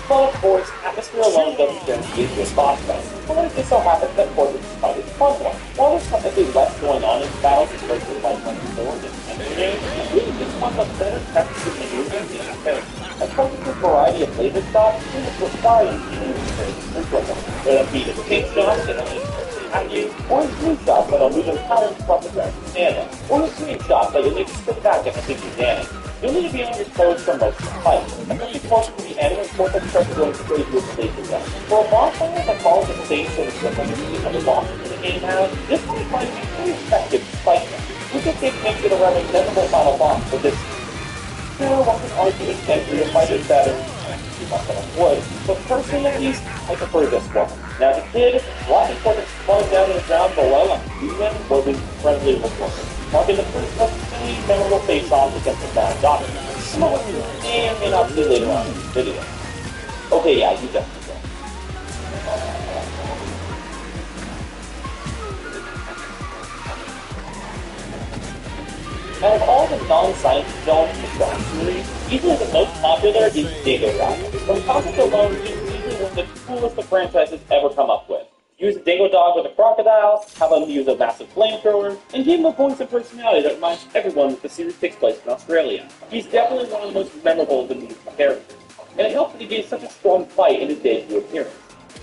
[SPEAKER 10] But of course, atmosphere alone doesn't guarantee you a boss fight. But when it just so happens that Fortress fight is a fun one. While there's technically less going on in battles compared to like sword and engineering, I really just want a better texture and movement in the character. And Fortress's variety of laser shots seems to require you to use very frequently. Whether it be the pink shots that only at you, or his blue shots that'll move entire from the ground to stand up, or his green shots that you'll need to spin back if it you damage. You'll need to be on your toes for most of the fight, especially closer to the end when Fortress starts going crazy with the laser gun. For a boss fighter that follows the same sort of system as the other bosses in the game has, this one might be pretty effective despite that. We could think makes it a rather memorable final boss for this. Sure, one can argue that Kendria fight is better, you must have wood, but personally at least, I prefer this one. Now as a kid, watching Fortress falling down to the ground below on Human was incredibly rewarding, marking the first really memorable face-off against the bad doctor. Some of what you may or may not see later on in the video. Okay, yeah, you definitely will. Out of all the non-science films in the Scratch series, easily the most popular is Digger Ride. From concept alone, it's easily one of the coolest the franchise has ever come up with. Use a dingo dog with a crocodile, have him use a massive flamethrower, and give him a voice and personality that reminds everyone that the series takes place in Australia. He's definitely one of the most memorable of the new characters, and it helps that he gave such a strong fight in his debut appearance.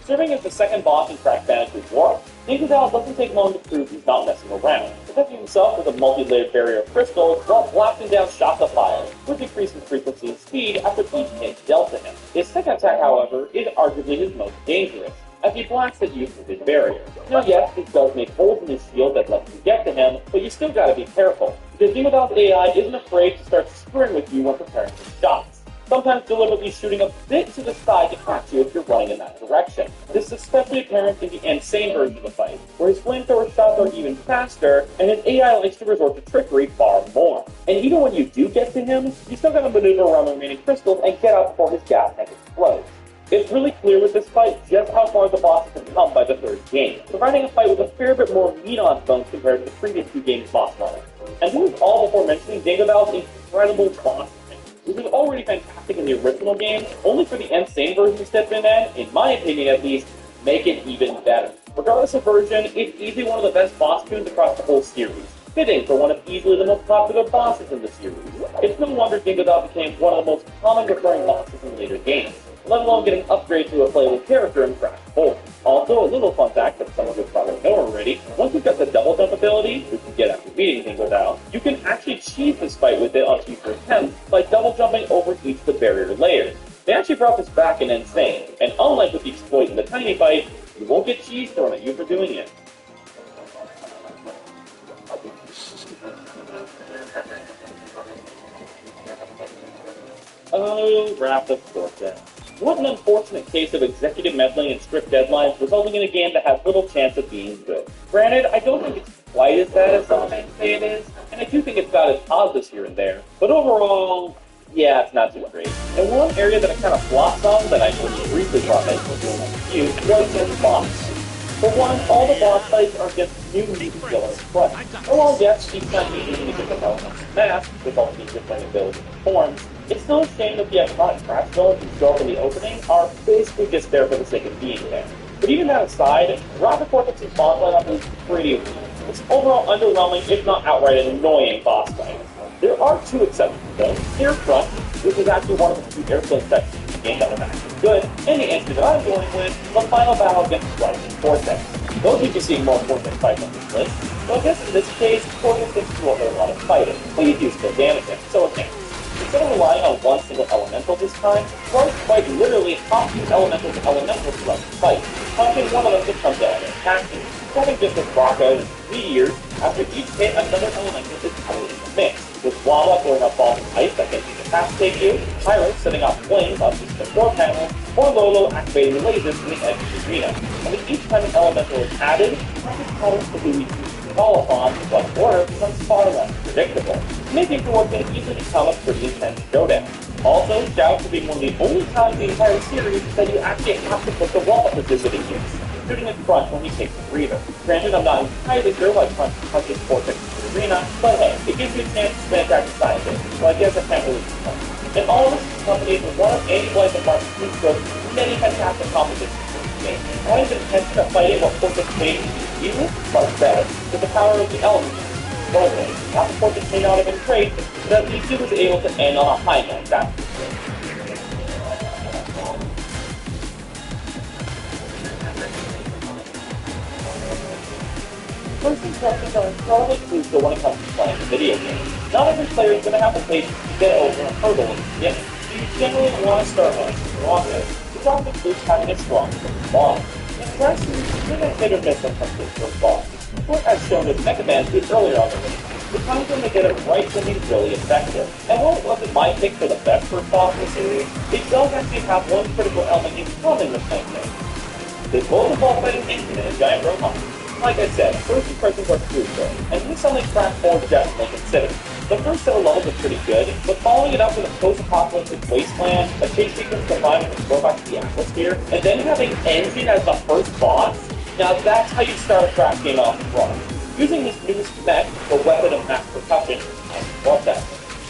[SPEAKER 10] Serving as the second boss in Crash Bandicoot Warp, Dingodile doesn't take long to prove he's not messing around, protecting himself with a multi-layered barrier of crystals while blasting down shots of fire, which increase in frequency and speed after each hit dealt to him. His second attack, however, is arguably his most dangerous, as he blasts at you with his barrier. Now yes, it does make holes in his shield that lets you get to him, but you still gotta be careful, because Dingodile's AI isn't afraid to start screwing with you when preparing for shots, sometimes deliberately shooting a bit to the side to catch you if you're running in that direction. This is especially apparent in the insane version of the fight, where his flamethrower shots are even faster, and his AI likes to resort to trickery far more. And even when you do get to him, you still gotta maneuver around the remaining crystals and get out before his gas tank explodes. It's really clear with this fight just how far the boss has come by the third game, providing a fight with a fair bit more meat on its bones compared to the previous 2 games' boss model. And this is all before mentioning Dingodile's incredible boss, which was already fantastic in the original game, only for the insane version to step in and, in my opinion at least, make it even better. Regardless of version, it's easily one of the best boss tunes across the whole series, fitting for one of easily the most popular bosses in the series. It's no wonder Dingodile became one of the most common recurring bosses in later games, let alone getting upgraded to a playable character in Crash 4. Also, a little fun fact that some of you probably know already, once you've got the double jump ability, which you get after beating Dingodile, you can actually cheese this fight with it on future attempts by double jumping over each of the barrier layers. They actually brought this back in Insane, and unlike with the exploit in the tiny fight, you won't get cheese thrown at you for doing it. Oh, Wrath of Cortex. What an unfortunate case of executive meddling and strict deadlines resulting in a game that has little chance of being good. Granted, I don't think it's quite as bad as some fans say it is, and I do think it's got its positives here and there, but overall, yeah, it's not too great. And one area that I kind of flopped on that I only briefly brought my view was in boss. For one, all the boss fights are just new killers, but while yes, each time you need different elements of math, with all the different abilities and forms, it's still a shame that the iconic Crash villains who show up in the opening are basically just there for the sake of being there. But even that aside, Wrath of Cortex's boss lineup is pretty weak. It's overall underwhelming, if not outright annoying boss fights. There are 2 exceptions though. Airfront, which is actually one of the 2 airplane sections in the game that was actually good, and the entry that I'm going with, the final battle against Wrath of Cortex. Those you can see more Cortex fights on this list, so I guess in this case, Cortex gets to do a whole lot of fighting, but you do still damage him, so it counts. Instead of relying on one single elemental this time, Christ quite literally hops these elementals to elementals throughout the fight, punching one of them to come down and attack you, starting just with Rocco and Meteors. After each hit, another elemental is added in the mix, with Lava throwing up balls of ice that can incapacitate you, Pyro setting off flames on each of the 4 panels, or Lolo activating lasers in the edge of the arena. And with each time an elemental is added, practice patterns to be call upon what order becomes far less predictable, making for what can easily become a pretty intense showdown. Also, shout to being one of the only times in the entire series that you actually have to put the wall position in use, shooting at Crunch when he takes a breather. Granted, I'm not entirely sure why Crunch punches Cortex in the arena, but hey, it gives you a chance to spin attack the scientist, so I guess I can't really complain. And all of this is accompanied with one of Andy Blythe and Mark's two-strokes many fantastic competitions. Having the intention of fighting what Cortex made you much better, with the power of the elements. Rolling, not the Cortex may not have been great, but at least he was able to end on a high note. That's First impressions are incredibly crucial when it comes to playing a video game. Not every player is going to have the patience to get over a hurdle in the beginning, so you generally want to start on strongest, which often includes having a strong first boss. In Crash Series, you're going to hit or miss when it comes to the first boss, but as shown with Mega Man 2 earlier on the list, the times when they get it right can be really effective. And while it wasn't my pick for the best first boss in the series, it does actually have one critical element in common with Mega Man. They both involve fighting Infinite and Giant Robots. Like I said, first impressions are crucial, and this is something Crash 4 definitely considered. The first set of levels are pretty good, but following it up with a post-apocalyptic wasteland, a chase sequence combined with a throwback to the atmosphere, and then having Engine as the first boss, now that's how you start a Crash game off front. Using this newest mech, the weapon of mass percussion, I love that.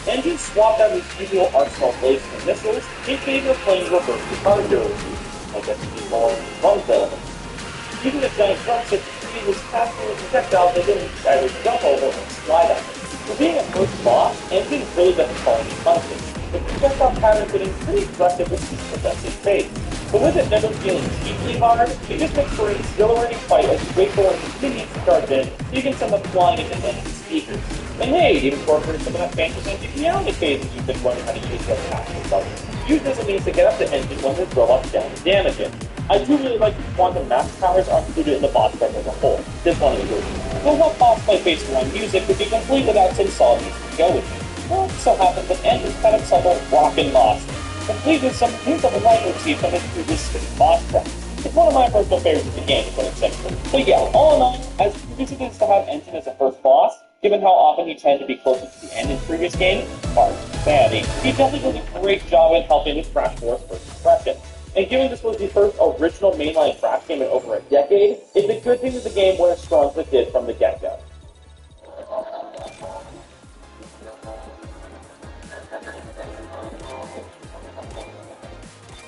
[SPEAKER 10] Engine swapped out his usual arsenal of lasers and missiles in favor of playing reverse guitar duels. I guess it's more fun elements. Using a giant drumstick to speed his casting projectiles that didn't either jump over or slide at him. For being a first boss, Engine really doesn't follow any functions, with projectile pattern getting pretty aggressive with each possessive phase. But with it never feeling deeply hard, it just makes for an exhilarating fight as you wait for one of the minions to charge in, so you can send them flying into enemy speakers. And hey, it even incorporates some of that fancy beyond phases you've been learning how to use those tactical levels. Use this a means to get up the engine when there's robots down to damage it. I do really like the quantum max powers are included in the boss fight as a whole. This one is good. But what boss fight based around music would be complete without some solid music to go with it? Well, it so happens that Engine's kind of subtle Rockin' Lost, complete with some hints of a light motif from his previous boss track. It's one of my personal favorites of the game, to put it simply. But yeah, all in all, as confusing as to have Engine as a first boss, given how often he tended to be closer to the end in previous games, hard sanity, he definitely did a great job in helping with Crash 4's first impression. And given this was the first original mainline Crash game in over a decade, it's a good thing that the game went as strong as it did from the get-go.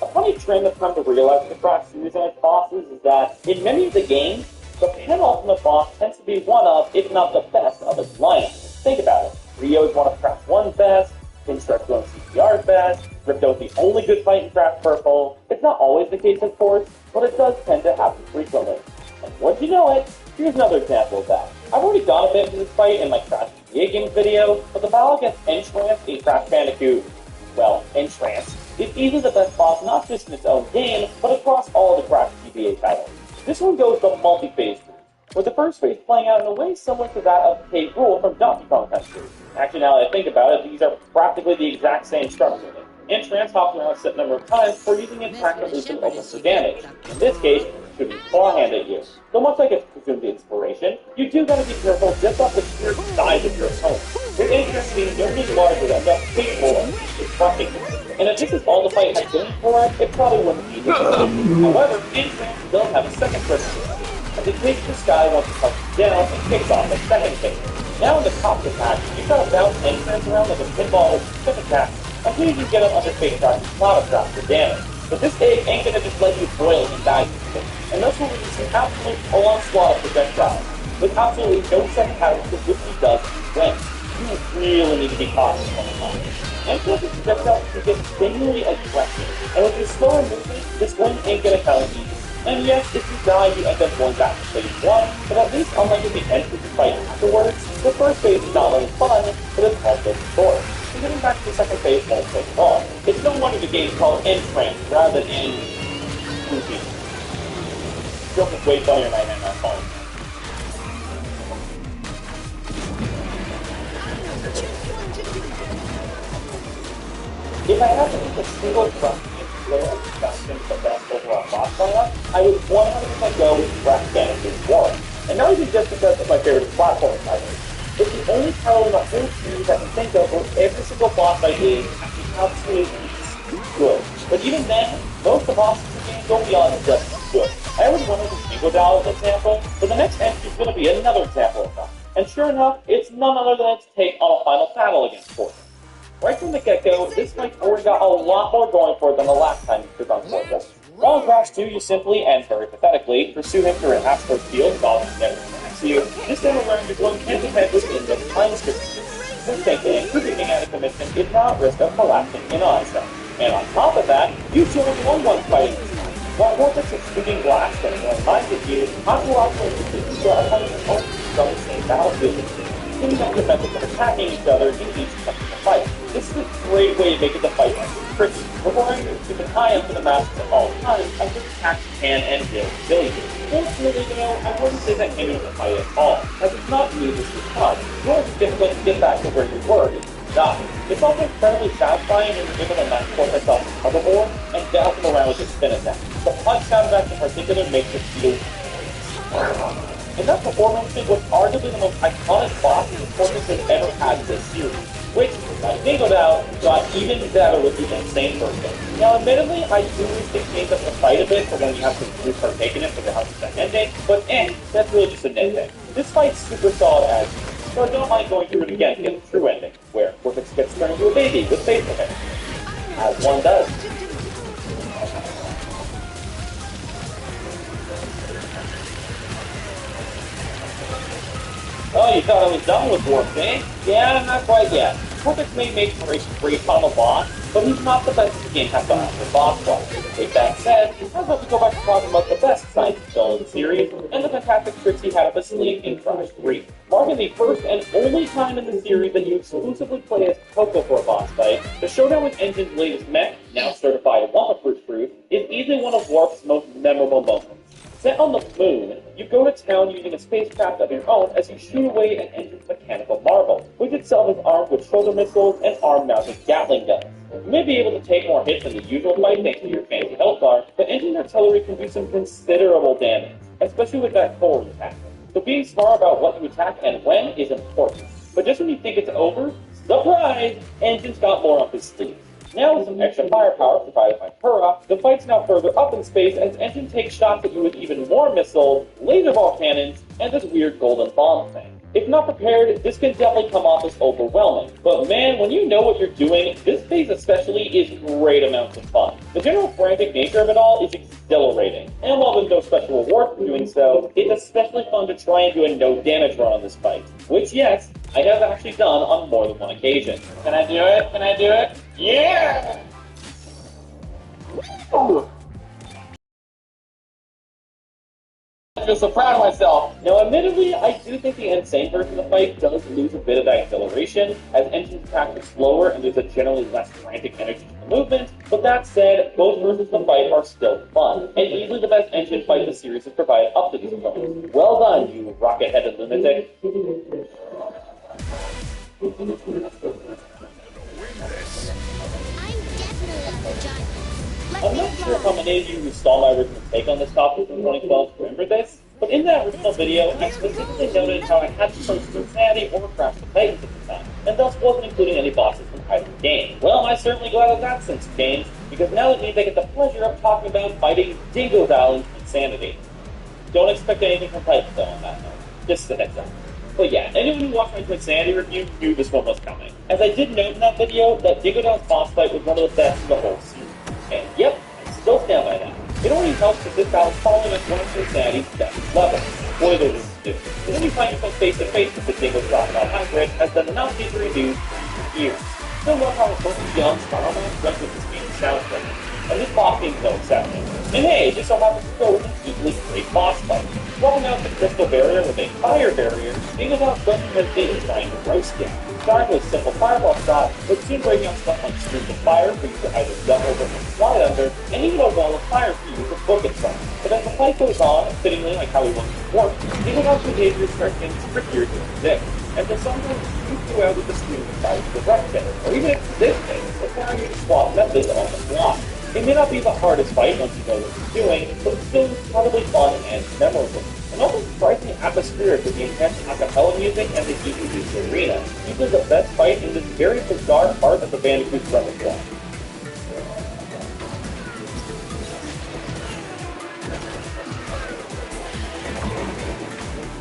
[SPEAKER 10] A funny trend I've come to realize with the Crash series and its bosses is that, in many of the games, the penultimate boss tends to be one of, if not the best, of its lineup. Think about it. Rio is one of Crash 1's best, Pinstripe Going CPR's best, Ripto's the only good fight in Crash Purple. It's not always the case, of course, but it does tend to happen frequently. And once you know it, here's another example of that. I've already gone a bit into this fight in my Crash GTA Games video, but the battle against Entrance in Crash Bandicoot, well, Entrance, is easily the best boss not just in its own game, but across all the Crash GBA titles. This one goes the multi-phase route, with the first phase playing out in a way similar to that of K. Rool from Donkey Kong Country. Actually, now that I think about it, these are practically the exact same structure. Entrance hops around a set number of times before using its tactical to open for damage. In this case, shooting claw hand at you. So much like it's presumed inspiration, you do gotta be careful just off the sheer size of your opponent. With Entrance being nearly larger than the capable of destructing you. And if this is all the fight had been for it probably wouldn't be this way. However, Entrance does have a second person. As it takes the sky once it comes down and kicks off a second phase. Now in the top attack, you gotta bounce Entrance around like a pinball with quick attack until you can get him under fake shots and cloud shots for damage. But this egg ain't gonna just let you boil and die and this will release an absolute onslaught of projectiles, with absolutely no set pattern to which he does when. You really need to be cautious on the time. Entrancing projectiles can get genuinely aggressive, and with your slower movement, this one ain't gonna come easy. And yes, if you die, you end up going back to phase 1, but at least unlike if you enter the fight afterwards, the first phase is not only fun, but it's also short. So getting back to the second phase won't take long. It's no wonder the game's called Entrance rather than Goofy. Joke is way funnier than I am on my phone. If I had to make a single trust of discussing the best overall boss lineup, I would 100% go with Crash Bandicoot 1. And not even just because it's my favorite platform title. It's the only title in the whole series I can think of where every single boss I is absolutely good. But even then, most of the bosses in the game go beyond just good. I already went over Bingo Doll as an example, but the next entry is going to be another example of that. And sure enough, it's none other than its take on a final battle against Forza. Right from the get-go, this fight's already got a lot more going for it than the last time you took on Forza. While in Crash 2, you simply, and very pathetically, pursue him through an Astro's field, while he never attacks you. This time around, you're going head-to-head with Index time scripts. This thinking, creeping at a commission is now at risk of collapsing in on itself. And on top of that, you two are the only ones fighting this time. While Vortex is shooting blast and reminds of you, Aqualocco and the are having their own from the same battlefield. Teaming up the methods of attacking each other in each technical fight. This is a great way to make it the fight tricky, requiring you to keep an eye out for the masks at all times as the attacks can and will kill you. Fortunately, though, I wouldn't say that came into the fight at all, as it's not needlessly hard, nor is it difficult to get back to where you were if you die. It's also incredibly satisfying when you're able to match Vortex off the hoverboard and dazzle him around with your spin attack. The punch sound effect in particular makes it feel great. And that performance was arguably the most iconic boss the Fortress has ever had in this series, which, like Bingo Doll, got even better with the insane version. Now, admittedly, I do wish they changed up the fight a bit for when you have to group partake in it for the house of ending, but that's really just a nitpick. This fight's super solid as is, so I don't mind going through it again to get the true ending, where Vortex gets turned into a baby with faith for him, as one does. Oh, you thought I was done with Warp, eh? Yeah, not quite yet. Cortex may make for a great final boss, but he's not the best the game has to offer boss-wise. With that said, I'd love to go back to talking about the best science villain in the series, and the fantastic tricks he had up his sleeve in Crash 3. Marking the first and only time in the series that you exclusively play as Coco for a boss fight, the showdown with Engine's latest mech, now certified Wumpa-proof, is easily one of Warp's most memorable moments. Set on the moon, you go to town using a spacecraft of your own as you shoot away an Engine's mechanical marvel, which itself is armed with shoulder missiles and arm-mounted Gatling guns. You may be able to take more hits than the usual fight thanks to your fancy health bar, but Engine's artillery can do some considerable damage, especially with that forward attack. So being smart about what you attack and when is important. But just when you think it's over, surprise! Engine's got more up his sleeve. Now with some extra firepower provided by Pura, the fight's now further up in space as Engine takes shots at you with even more missiles, laser ball cannons, and this weird golden bomb thing. If not prepared, this can definitely come off as overwhelming. But man, when you know what you're doing, this phase especially is great amounts of fun. The general frantic nature of it all is exhilarating. And while there's no special reward for doing so, it's especially fun to try and do a no damage run on this fight. Which, yes, I have actually done on more than one occasion. Can I do it? Can I do it? Yeah! Ooh. I feel so proud of myself. Now, admittedly, I do think the insane version of the fight does lose a bit of that acceleration, as Engine's attack is slower and there's a generally less frantic energy to the movement. But that said, both versions of the fight are still fun, and easily the best Engine fight the series has provided up to this point. Well done, you rocket-headed lunatic. I'm not sure how many of you who saw my original take on this topic in 2012 remember this, but in that original video, I specifically noted how I had to play Cincinnati or Crash the Titans at the time, and thus wasn't including any bosses from either game. Well, I'm certainly glad that that's since changed, because now that means I get the pleasure of talking about fighting Dingo Valley's insanity. Don't expect anything from Titans though on that note. Just a heads up. But yeah, anyone who watched my Insanity review knew this one was coming. As I did note in that video, that Dingo Dow's boss fight was one of the best in the whole series. And yep, I still stand by that. It only helps that this battle is following up one of Insanity's best levels. Spoiler this is due. But then you find yourself face to face with the Dingo Crocodile Hybrid, as the not need to redo for years. Still love how it's both young Starman runs with the speed and sound effect. And this boss game's no exception. And hey, it just so happens to go with an equally great boss fight. Swapping out the crystal barrier with a fire barrier, Dingo Dow's question has been trying to roast it. Starting with a simple fireball shot, but soon breaking out stuff like streams of fire for you to either jump over or slide under, and even a wall of fire for you to book it from. But as the fight goes on, fittingly like how we want to work, Dingo Dow's behavior starts getting trickier to predict. And for sometimes you go out with the stream of fire direction, or even if it's this thing, requiring you to swap methods on the fly. It may not be the hardest fight once you know what you're doing, but it's still incredibly fun and memorable. And also surprisingly atmospheric with the intense acapella music and the heat reduced arena. Usually the best fight in this very bizarre part of the Bandicoot's repertoire.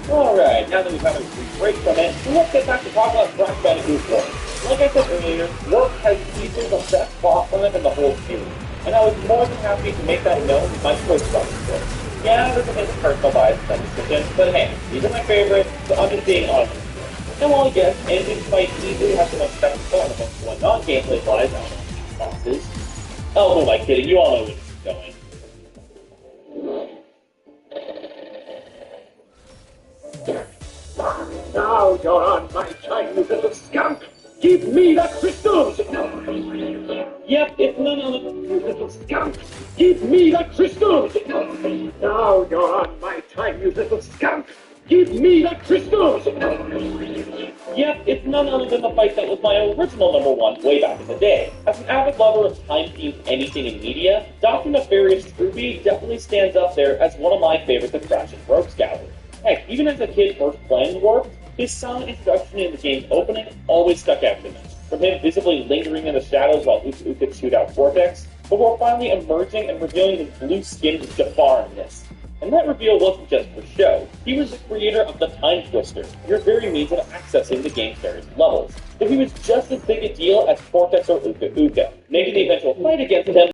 [SPEAKER 10] Alright, now that we've had a brief break from it, let's get back to talking about Crash Bandicoot Warp. Like I said earlier, Warp has easily the best boss limit in the whole series. And I was more than happy to make that known with my choice of it. Yeah, there's a bit of personal bias in that description, but hey, these are my favorites, so I'm just being honest. And while yes, Engine's fight easily has the most spectacle and the most one non-gameplay wise out of bosses. Oh, who am I kidding? You all know where this is going.
[SPEAKER 9] Now you're on my time, you little skunk! Give me the crystals!
[SPEAKER 10] Yep, it's none other than
[SPEAKER 9] You little skunk! Give me the crystals! Now you're on my time, you little skunk! Give me the crystals!
[SPEAKER 10] Yep, it's none other than the fight that was my original #1 way back in the day. As an avid lover of time-themed anything in media, Dr. Nefarious Droopy definitely stands up there as one of my favorites of Crash and Rogue's Gallery. Heck, even as a kid first playing Warp, his silent introduction in the game's opening always stuck out to me. From him visibly lingering in the shadows while Uka Uka chewed out Vortex, before finally emerging and revealing his blue-skinned Jafar in this. And that reveal wasn't just for show. He was the creator of the Time Twister, your very means of accessing the game's various levels. But he was just as big a deal as Vortex or Uka Uka, making the eventual fight against him